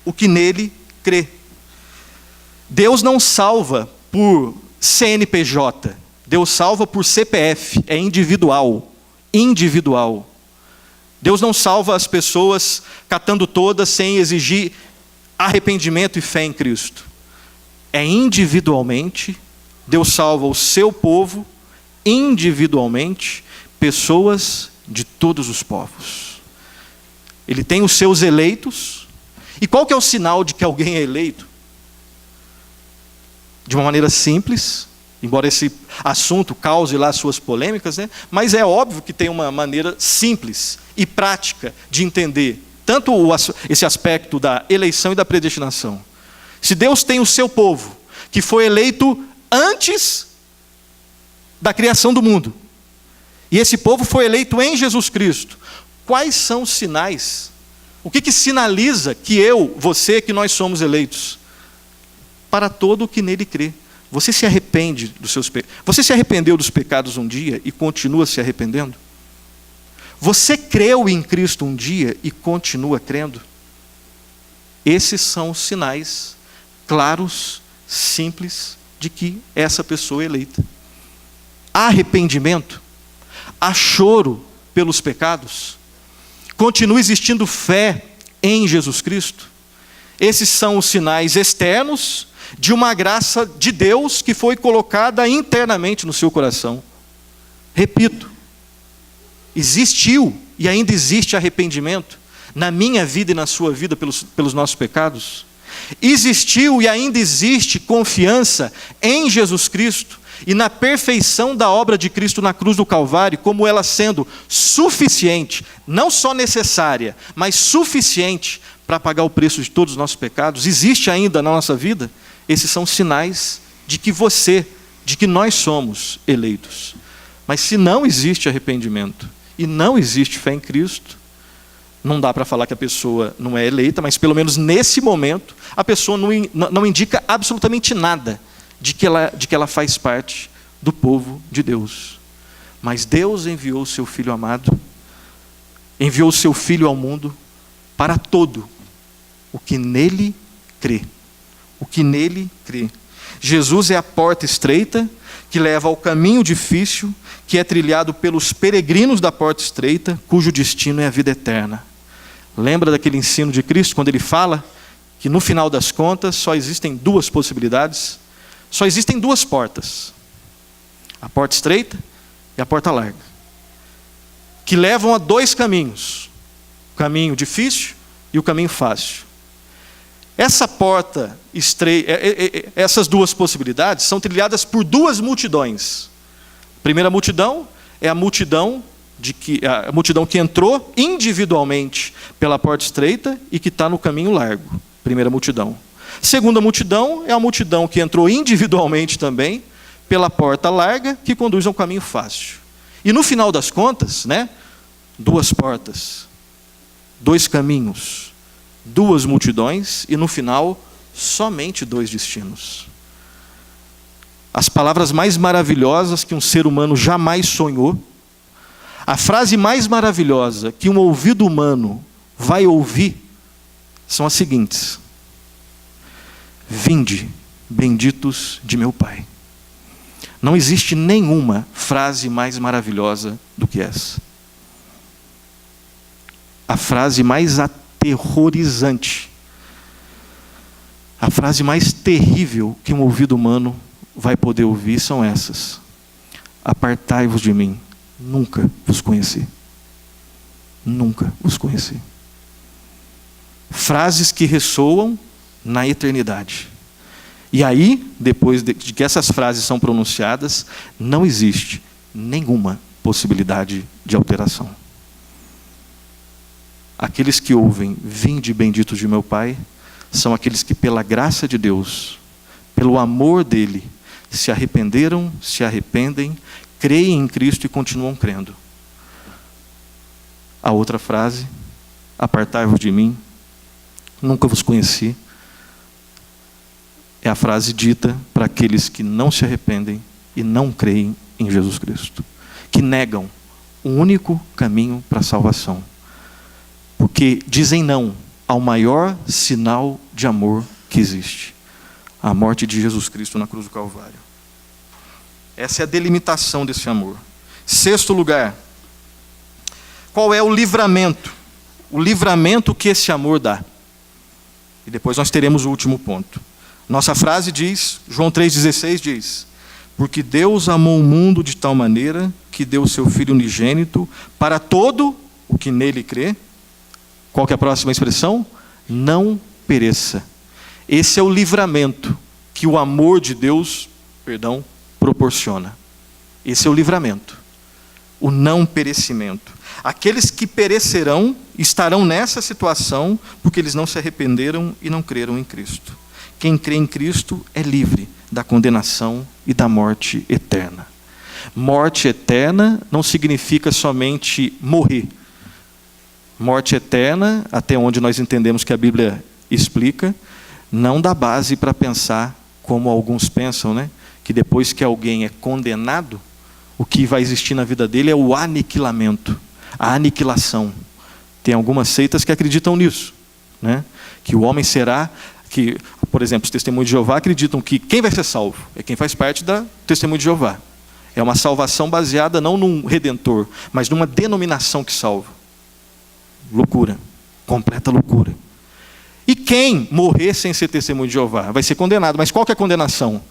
o que nele crê. Deus não salva por CNPJ. Deus salva por CPF, é individual. Individual. Deus não salva as pessoas catando todas sem exigir arrependimento e fé em Cristo. É individualmente. Deus salva o seu povo, individualmente, pessoas de todos os povos. Ele tem os seus eleitos. E qual que é o sinal de que alguém é eleito? De uma maneira simples, embora esse assunto cause lá suas polêmicas, né? Mas é óbvio que tem uma maneira simples e prática de entender tanto esse aspecto da eleição e da predestinação. Se Deus tem o seu povo, que foi eleito antes da criação do mundo, e esse povo foi eleito em Jesus Cristo, quais são os sinais? O que sinaliza que eu, você, que nós somos eleitos? Para todo o que nele crê. Você se arrepende dos seus pecados? Você se arrependeu dos pecados um dia e continua se arrependendo? Você creu em Cristo um dia e continua crendo? Esses são os sinais claros, simples, de que essa pessoa é eleita. Há arrependimento? Há choro pelos pecados? Continua existindo fé em Jesus Cristo? Esses são os sinais externos de uma graça de Deus que foi colocada internamente no seu coração. Repito, existiu e ainda existe arrependimento na minha vida e na sua vida pelos nossos pecados. Existiu e ainda existe confiança em Jesus Cristo e na perfeição da obra de Cristo na cruz do Calvário, como ela sendo suficiente, não só necessária, mas suficiente para pagar o preço de todos os nossos pecados. Existe ainda na nossa vida? Esses são sinais de que de que nós somos eleitos. Mas se não existe arrependimento e não existe fé em Cristo, não dá para falar que a pessoa não é eleita, mas pelo menos nesse momento, a pessoa não indica absolutamente nada de que ela faz parte do povo de Deus. Mas Deus enviou o seu Filho amado, enviou o seu Filho ao mundo para todo o que nele crê. O que nele crê. Jesus é a porta estreita que leva ao caminho difícil, que é trilhado pelos peregrinos da porta estreita, cujo destino é a vida eterna. Lembra daquele ensino de Cristo, quando ele fala que no final das contas só existem duas possibilidades, só existem duas portas, a porta estreita e a porta larga, que levam a dois caminhos, o caminho difícil e o caminho fácil. Essa porta estreita, essas duas possibilidades são trilhadas por duas multidões. A primeira multidão é a multidão que entrou individualmente pela porta estreita e que está no caminho largo. Primeira multidão. Segunda multidão é a multidão que entrou individualmente também pela porta larga, que conduz ao caminho fácil. E no final das contas, duas portas, dois caminhos, duas multidões e no final somente dois destinos. As palavras mais maravilhosas que um ser humano jamais sonhou, a frase mais maravilhosa que um ouvido humano vai ouvir são as seguintes: vinde, benditos de meu Pai. Não existe nenhuma frase mais maravilhosa do que essa. A frase mais aterrorizante, a frase mais terrível que um ouvido humano vai poder ouvir são essas: apartai-vos de mim, nunca vos conheci. Nunca vos conheci. Frases que ressoam na eternidade. E aí, depois de que essas frases são pronunciadas, não existe nenhuma possibilidade de alteração. Aqueles que ouvem, vinde benditos de meu Pai, são aqueles que pela graça de Deus, pelo amor dele, se arrependeram, se arrependem, creem em Cristo e continuam crendo. A outra frase, apartai-vos de mim, nunca vos conheci, é a frase dita para aqueles que não se arrependem e não creem em Jesus Cristo, que negam o único caminho para a salvação, porque dizem não ao maior sinal de amor que existe, a morte de Jesus Cristo na cruz do Calvário. Essa é a delimitação desse amor. Sexto lugar, qual é o livramento? O livramento que esse amor dá. E depois nós teremos o último ponto. Nossa frase diz, João 3,16 diz: porque Deus amou o mundo de tal maneira que deu o seu Filho unigênito para todo o que nele crê. Qual que é a próxima expressão? Não pereça. Esse é o livramento que o amor de Deus, proporciona. Esse é o livramento. O não perecimento. Aqueles que perecerão estarão nessa situação porque eles não se arrependeram e não creram em Cristo. Quem crê em Cristo é livre da condenação e da morte eterna. Morte eterna não significa somente morrer. Morte eterna, até onde nós entendemos que a Bíblia explica, não dá base para pensar como alguns pensam, que depois que alguém é condenado, o que vai existir na vida dele é o aniquilamento, a aniquilação. Tem algumas seitas que acreditam nisso, que o homem será, por exemplo, os testemunhos de Jeová acreditam que quem vai ser salvo é quem faz parte do testemunho de Jeová. É uma salvação baseada não num redentor, mas numa denominação que salva. Loucura, completa loucura. E quem morrer sem ser testemunho de Jeová vai ser condenado. Mas qual que é a condenação?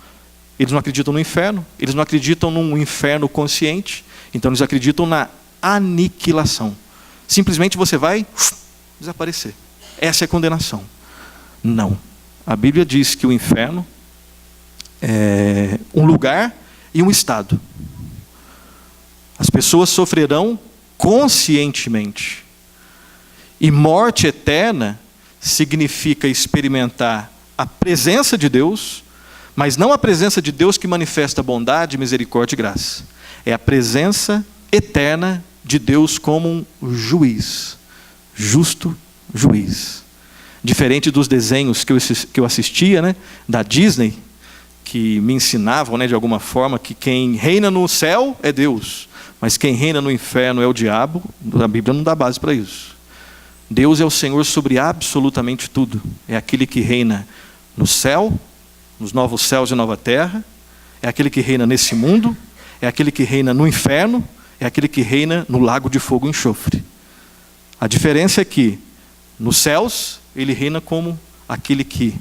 Eles não acreditam no inferno, eles não acreditam num inferno consciente, então eles acreditam na aniquilação. Simplesmente você vai desaparecer. Essa é a condenação. Não. A Bíblia diz que o inferno é um lugar e um estado. As pessoas sofrerão conscientemente. E morte eterna significa experimentar a presença de Deus, mas não a presença de Deus que manifesta bondade, misericórdia e graça. É a presença eterna de Deus como um juiz, justo juiz. Diferente dos desenhos que eu assistia, da Disney, que me ensinavam, de alguma forma, que quem reina no céu é Deus, mas quem reina no inferno é o diabo. A Bíblia não dá base para isso. Deus é o Senhor sobre absolutamente tudo. É aquele que reina no céu, nos novos céus e nova terra. É aquele que reina nesse mundo. É aquele que reina no inferno. É aquele que reina no lago de fogo e enxofre. A diferença é que nos céus ele reina como aquele que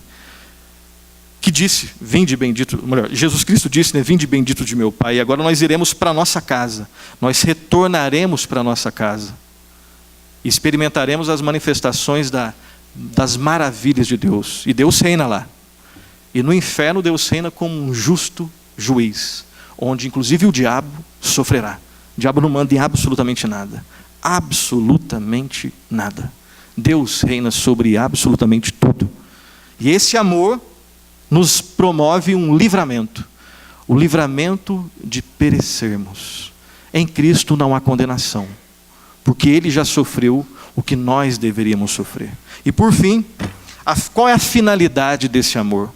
disse, vinde bendito, melhor, Jesus Cristo disse, né, vinde bendito de meu Pai. E agora nós iremos para a nossa casa. Nós retornaremos para a nossa casa. E experimentaremos as manifestações das maravilhas de Deus. E Deus reina lá. E no inferno Deus reina como um justo juiz, onde inclusive o diabo sofrerá. O diabo não manda em absolutamente nada. Absolutamente nada. Deus reina sobre absolutamente tudo. E esse amor nos promove um livramento. O livramento de perecermos. Em Cristo não há condenação. Porque Ele já sofreu o que nós deveríamos sofrer. E por fim, qual é a finalidade desse amor?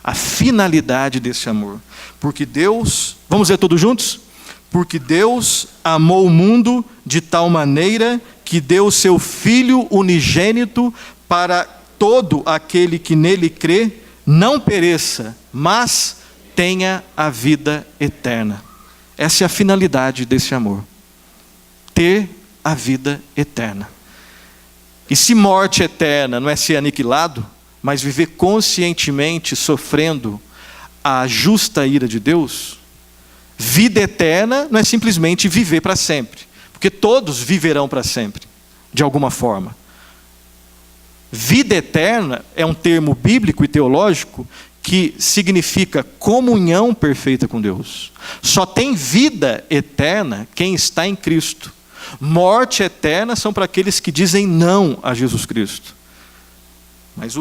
A finalidade desse amor. Porque Deus, vamos ler todos juntos? Porque Deus amou o mundo de tal maneira que deu o seu Filho unigênito para todo aquele que nele crê, não pereça, mas tenha a vida eterna. Essa é a finalidade desse amor. Ter a vida eterna. E se morte eterna não é ser aniquilado, mas viver conscientemente sofrendo a justa ira de Deus, vida eterna não é simplesmente viver para sempre, porque todos viverão para sempre, de alguma forma. Vida eterna é um termo bíblico e teológico que significa comunhão perfeita com Deus. Só tem vida eterna quem está em Cristo. Morte eterna são para aqueles que dizem não a Jesus Cristo. Mas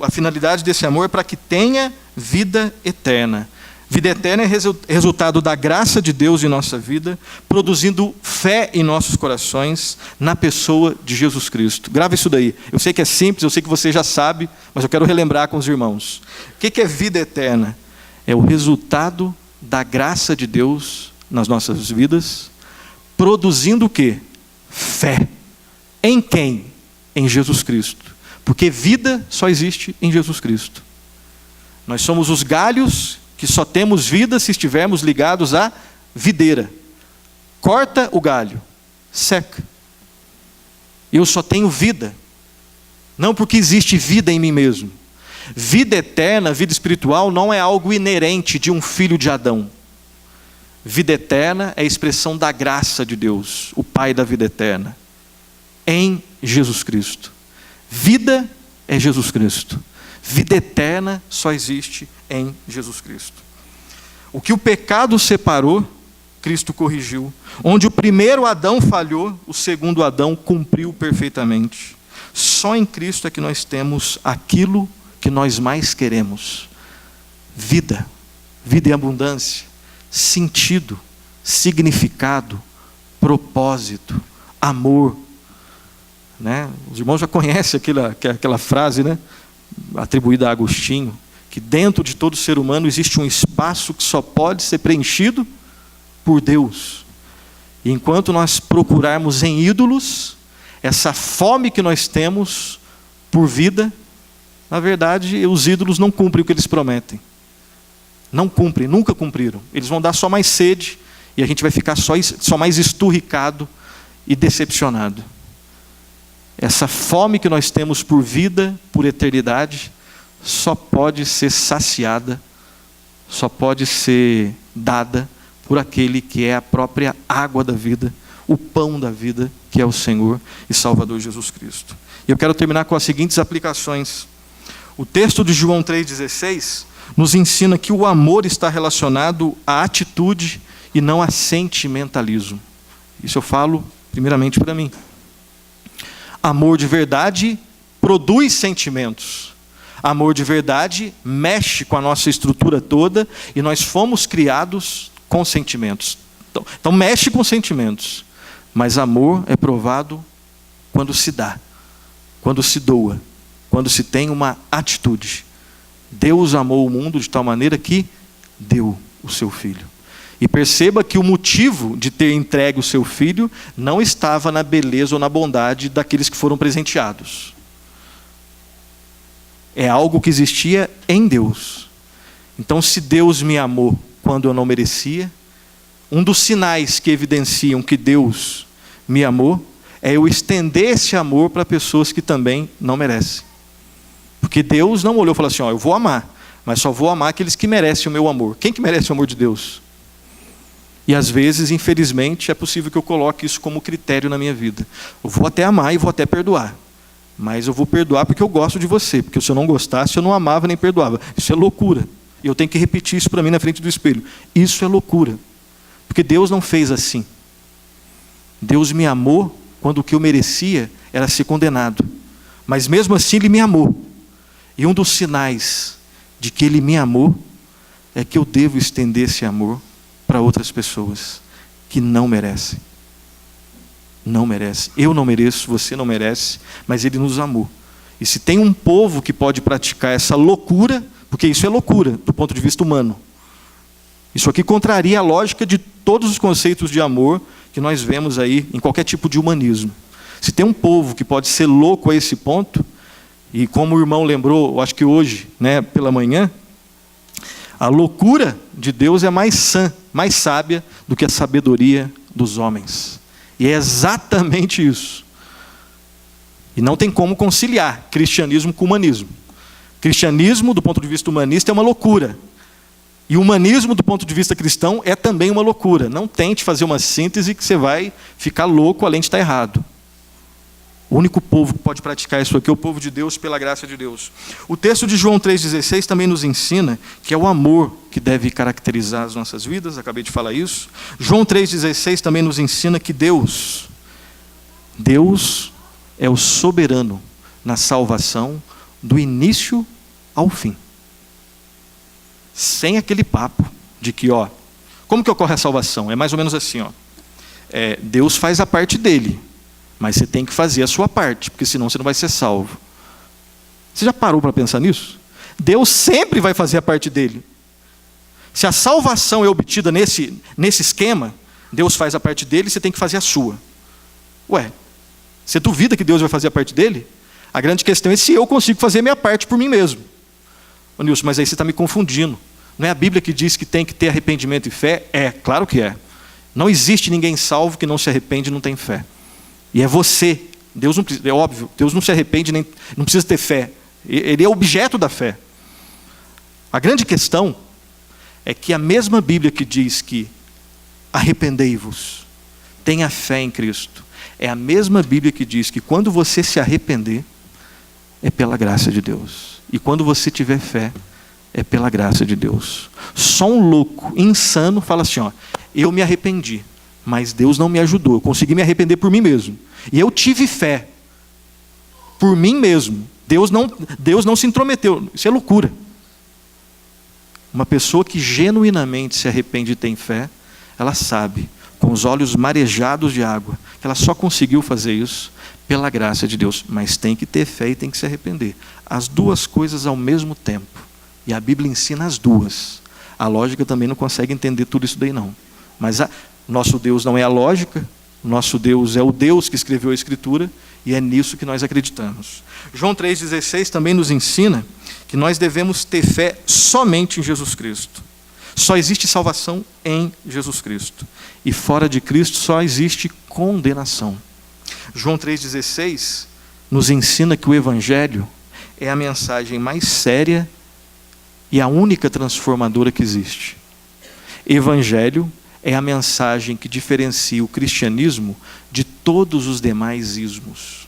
a finalidade desse amor é para que tenha vida eterna. Vida eterna é resultado da graça de Deus em nossa vida, produzindo fé em nossos corações na pessoa de Jesus Cristo. Grava isso daí. Eu sei que é simples, eu sei que você já sabe, mas eu quero relembrar com os irmãos. O que é vida eterna? É o resultado da graça de Deus nas nossas vidas, produzindo o quê? Fé. Em quem? Em Jesus Cristo. Porque vida só existe em Jesus Cristo. Nós somos os galhos que só temos vida se estivermos ligados à videira. Corta o galho, seca. Eu só tenho vida. Não porque existe vida em mim mesmo. Vida eterna, vida espiritual, não é algo inerente de um filho de Adão. Vida eterna é a expressão da graça de Deus, o Pai da vida eterna, em Jesus Cristo. Vida é Jesus Cristo. Vida eterna só existe em Jesus Cristo. O que o pecado separou, Cristo corrigiu. Onde o primeiro Adão falhou, o segundo Adão cumpriu perfeitamente. Só em Cristo é que nós temos aquilo que nós mais queremos. Vida. Vida em abundância. Sentido. Significado. Propósito. Amor. Né? Os irmãos já conhecem aquela frase, né? Atribuída a Agostinho, que dentro de todo ser humano existe um espaço que só pode ser preenchido por Deus. E enquanto nós procurarmos em ídolos, essa fome que nós temos por vida, na verdade, os ídolos não cumprem o que eles prometem. Não cumprem, nunca cumpriram. Eles vão dar só mais sede, e a gente vai ficar só mais esturricado e decepcionado. Essa fome que nós temos por vida, por eternidade, só pode ser saciada, só pode ser dada por aquele que é a própria água da vida, o pão da vida, que é o Senhor e Salvador Jesus Cristo. E eu quero terminar com as seguintes aplicações. O texto de João 3,16 nos ensina que o amor está relacionado à atitude e não a sentimentalismo. Isso eu falo primeiramente para mim. Amor de verdade produz sentimentos. Amor de verdade mexe com a nossa estrutura toda e nós fomos criados com sentimentos. Então mexe com sentimentos. Mas amor é provado quando se dá, quando se doa, quando se tem uma atitude. Deus amou o mundo de tal maneira que deu o seu Filho. E perceba que o motivo de ter entregue o seu filho não estava na beleza ou na bondade daqueles que foram presenteados. É algo que existia em Deus. Então, se Deus me amou quando eu não merecia, um dos sinais que evidenciam que Deus me amou é eu estender esse amor para pessoas que também não merecem. Porque Deus não olhou e falou assim, eu vou amar, mas só vou amar aqueles que merecem o meu amor. Quem que merece o amor de Deus? E às vezes, infelizmente, é possível que eu coloque isso como critério na minha vida. Eu vou até amar e vou até perdoar. Mas eu vou perdoar porque eu gosto de você. Porque se eu não gostasse, eu não amava nem perdoava. Isso é loucura. E eu tenho que repetir isso para mim na frente do espelho. Isso é loucura. Porque Deus não fez assim. Deus me amou quando o que eu merecia era ser condenado. Mas mesmo assim Ele me amou. E um dos sinais de que Ele me amou é que eu devo estender esse amor para outras pessoas que não merecem. Não merecem. Eu não mereço, você não merece, mas Ele nos amou. E se tem um povo que pode praticar essa loucura, porque isso é loucura do ponto de vista humano. Isso aqui contraria a lógica de todos os conceitos de amor que nós vemos aí em qualquer tipo de humanismo. Se tem um povo que pode ser louco a esse ponto, e como o irmão lembrou, eu acho que hoje, pela manhã, a loucura de Deus é mais sã, mais sábia do que a sabedoria dos homens. E é exatamente isso. E não tem como conciliar cristianismo com humanismo. Cristianismo, do ponto de vista humanista, é uma loucura. E o humanismo, do ponto de vista cristão, é também uma loucura. Não tente fazer uma síntese que você vai ficar louco além de estar errado. O único povo que pode praticar isso aqui é o povo de Deus, pela graça de Deus. O texto de João 3,16 também nos ensina que é o amor que deve caracterizar as nossas vidas, acabei de falar isso. João 3,16 também nos ensina que Deus é o soberano na salvação do início ao fim. Sem aquele papo de que, como que ocorre a salvação? É mais ou menos assim, Deus faz a parte dele. Mas você tem que fazer a sua parte, porque senão você não vai ser salvo. Você já parou para pensar nisso? Deus sempre vai fazer a parte dele. Se a salvação é obtida nesse esquema, Deus faz a parte dele e você tem que fazer a sua. Você duvida que Deus vai fazer a parte dele? A grande questão é se eu consigo fazer a minha parte por mim mesmo. Nilson, mas aí você está me confundindo. Não é a Bíblia que diz que tem que ter arrependimento e fé? É, claro que é. Não existe ninguém salvo que não se arrepende e não tem fé. E é você. Deus não precisa, é óbvio, Deus não se arrepende, nem não precisa ter fé. Ele é objeto da fé. A grande questão é que a mesma Bíblia que diz que arrependei-vos, tenha fé em Cristo, é a mesma Bíblia que diz que quando você se arrepender, é pela graça de Deus. E quando você tiver fé, é pela graça de Deus. Só um louco, insano, fala assim, eu me arrependi. Mas Deus não me ajudou, eu consegui me arrepender por mim mesmo. E eu tive fé, por mim mesmo. Deus não se intrometeu, isso é loucura. Uma pessoa que genuinamente se arrepende e tem fé, ela sabe, com os olhos marejados de água, que ela só conseguiu fazer isso pela graça de Deus. Mas tem que ter fé e tem que se arrepender. As duas coisas ao mesmo tempo. E a Bíblia ensina as duas. A lógica também não consegue entender tudo isso daí não. Mas nosso Deus não é a lógica, nosso Deus é o Deus que escreveu a Escritura, e é nisso que nós acreditamos. João 3,16 também nos ensina que nós devemos ter fé somente em Jesus Cristo. Só existe salvação em Jesus Cristo. E fora de Cristo só existe condenação. João 3,16 nos ensina que o Evangelho é a mensagem mais séria e a única transformadora que existe. Evangelho é a mensagem que diferencia o cristianismo de todos os demais ismos.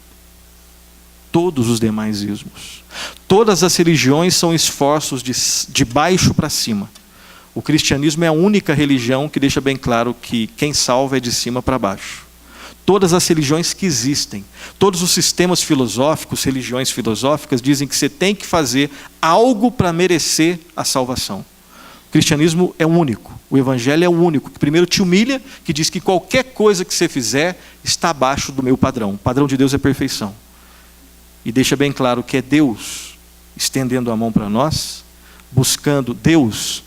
Todos os demais ismos. Todas as religiões são esforços de baixo para cima. O cristianismo é a única religião que deixa bem claro que quem salva é de cima para baixo. Todas as religiões que existem, todos os sistemas filosóficos, religiões filosóficas, dizem que você tem que fazer algo para merecer a salvação. O cristianismo é o único, o evangelho é o único, que primeiro te humilha, que diz que qualquer coisa que você fizer está abaixo do meu padrão. O padrão de Deus é perfeição. E deixa bem claro que é Deus estendendo a mão para nós, buscando Deus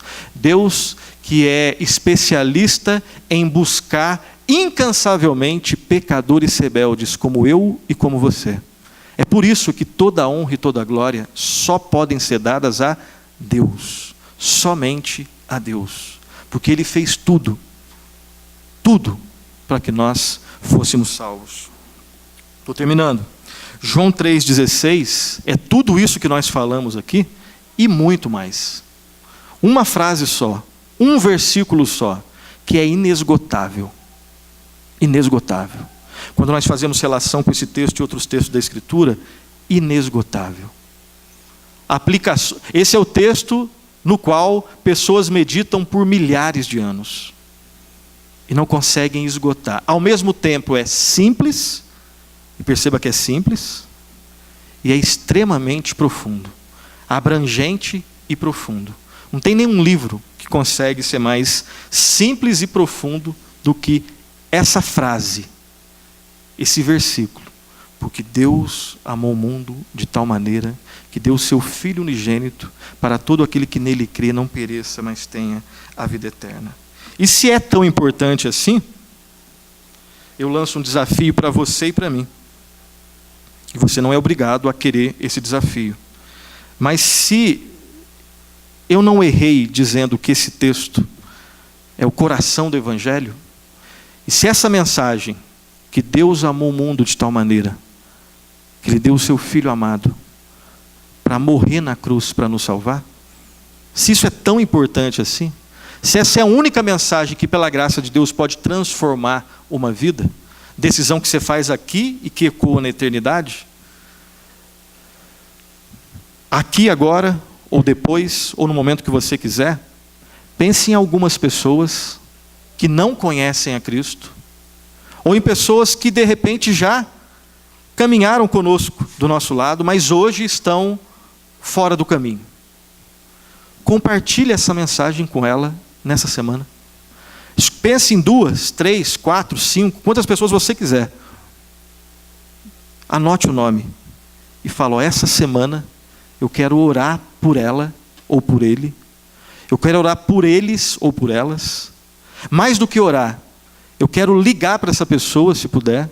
que é especialista em buscar incansavelmente pecadores rebeldes como eu e como você. É por isso que toda a honra e toda a glória só podem ser dadas a Deus, somente a Deus, porque Ele fez tudo para que nós fôssemos salvos. Estou terminando. João 3,16 é tudo isso que nós falamos aqui e muito mais. Uma frase só, um versículo só, que é inesgotável. Inesgotável. Quando nós fazemos relação com esse texto e outros textos da Escritura, inesgotável. Esse é o texto no qual pessoas meditam por milhares de anos e não conseguem esgotar. Ao mesmo tempo é simples, e perceba que é simples, e é extremamente profundo, abrangente e profundo. Não tem nenhum livro que consegue ser mais simples e profundo do que essa frase, esse versículo. Porque Deus amou o mundo de tal maneira que deu o seu Filho unigênito para todo aquele que nele crê não pereça, mas tenha a vida eterna. E se é tão importante assim, eu lanço um desafio para você e para mim. E você não é obrigado a querer esse desafio. Mas se eu não errei dizendo que esse texto é o coração do Evangelho, e se essa mensagem, que Deus amou o mundo de tal maneira, que Ele deu o seu Filho amado, para morrer na cruz para nos salvar, se isso é tão importante assim, se essa é a única mensagem que pela graça de Deus pode transformar uma vida, decisão que você faz aqui e que ecoa na eternidade, aqui agora, ou depois, ou no momento que você quiser, pense em algumas pessoas que não conhecem a Cristo, ou em pessoas que de repente já caminharam conosco do nosso lado, mas hoje estão fora do caminho. Compartilhe essa mensagem com ela nessa semana. Pense em 2, 3, 4, 5, quantas pessoas você quiser. Anote o nome e fala: essa semana eu quero orar por ela ou por ele. Eu quero orar por eles ou por elas. Mais do que orar, eu quero ligar para essa pessoa, se puder.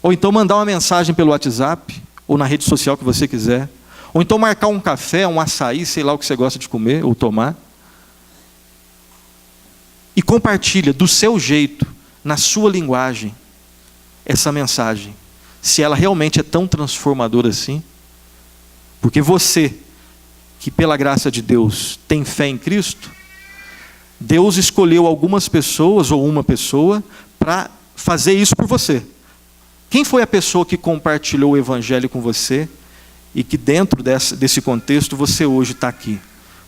Ou então mandar uma mensagem pelo WhatsApp, ou na rede social que você quiser. Ou então marcar um café, um açaí, sei lá o que você gosta de comer ou tomar. E compartilha do seu jeito, na sua linguagem, essa mensagem. Se ela realmente é tão transformadora assim. Porque você, que pela graça de Deus tem fé em Cristo, Deus escolheu algumas pessoas ou uma pessoa para fazer isso por você. Quem foi a pessoa que compartilhou o Evangelho com você e que dentro desse contexto você hoje está aqui?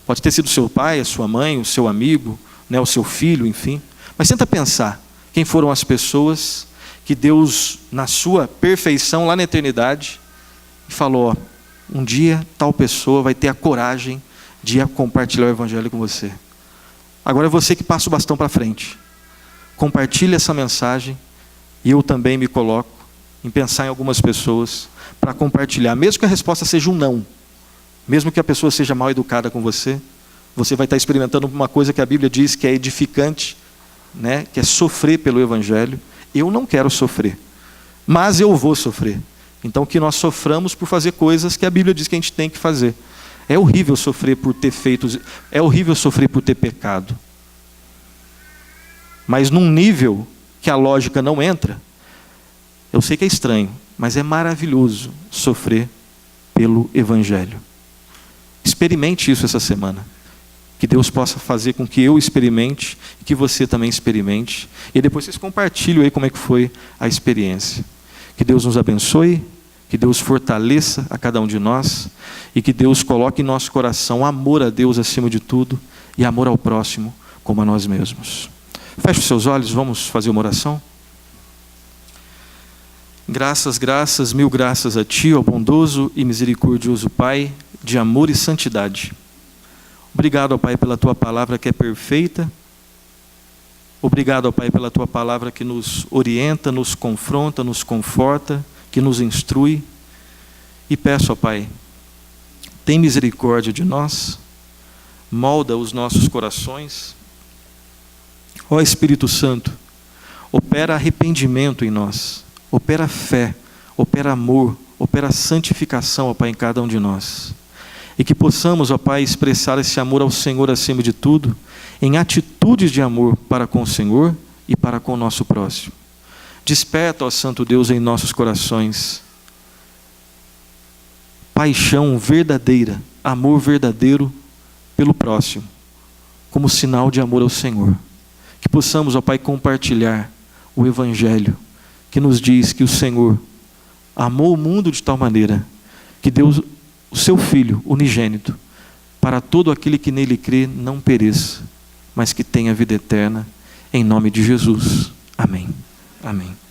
Pode ter sido seu pai, a sua mãe, o seu amigo, né, o seu filho, enfim. Mas tenta pensar quem foram as pessoas que Deus, na sua perfeição lá na eternidade, falou: ó, um dia tal pessoa vai ter a coragem de compartilhar o Evangelho com você. Agora é você que passa o bastão para frente. Compartilhe essa mensagem e eu também me coloco em pensar em algumas pessoas para compartilhar. Mesmo que a resposta seja um não, mesmo que a pessoa seja mal educada com você, você vai estar experimentando uma coisa que a Bíblia diz que é edificante, né? Que é sofrer pelo Evangelho. Eu não quero sofrer, mas eu vou sofrer. Então que nós soframos por fazer coisas que a Bíblia diz que a gente tem que fazer. É horrível sofrer por ter feito, é horrível sofrer por ter pecado. Mas num nível que a lógica não entra, eu sei que é estranho, mas é maravilhoso sofrer pelo Evangelho. Experimente isso essa semana. Que Deus possa fazer com que eu experimente e que você também experimente. E depois vocês compartilhem aí como é que foi a experiência. Que Deus nos abençoe, que Deus fortaleça a cada um de nós e que Deus coloque em nosso coração amor a Deus acima de tudo e amor ao próximo como a nós mesmos. Feche os seus olhos, vamos fazer uma oração. Graças, graças, mil graças a Ti, ó bondoso e misericordioso Pai de amor e santidade. Obrigado, ó Pai, pela Tua palavra que é perfeita. Obrigado, ó Pai, pela Tua palavra que nos orienta, nos confronta, nos conforta, que nos instrui. E peço, ó Pai, tem misericórdia de nós, molda os nossos corações, Ó Espírito Santo, opera arrependimento em nós, opera fé, opera amor, opera santificação, ó Pai, em cada um de nós. E que possamos, ó Pai, expressar esse amor ao Senhor acima de tudo, em atitudes de amor para com o Senhor e para com o nosso próximo. Desperta, ó Santo Deus, em nossos corações paixão verdadeira, amor verdadeiro pelo próximo, como sinal de amor ao Senhor. Que possamos, ó Pai, compartilhar o Evangelho que nos diz que o Senhor amou o mundo de tal maneira que deu o seu Filho unigênito para todo aquele que nele crê não pereça, mas que tenha vida eterna, em nome de Jesus. Amém. Amém.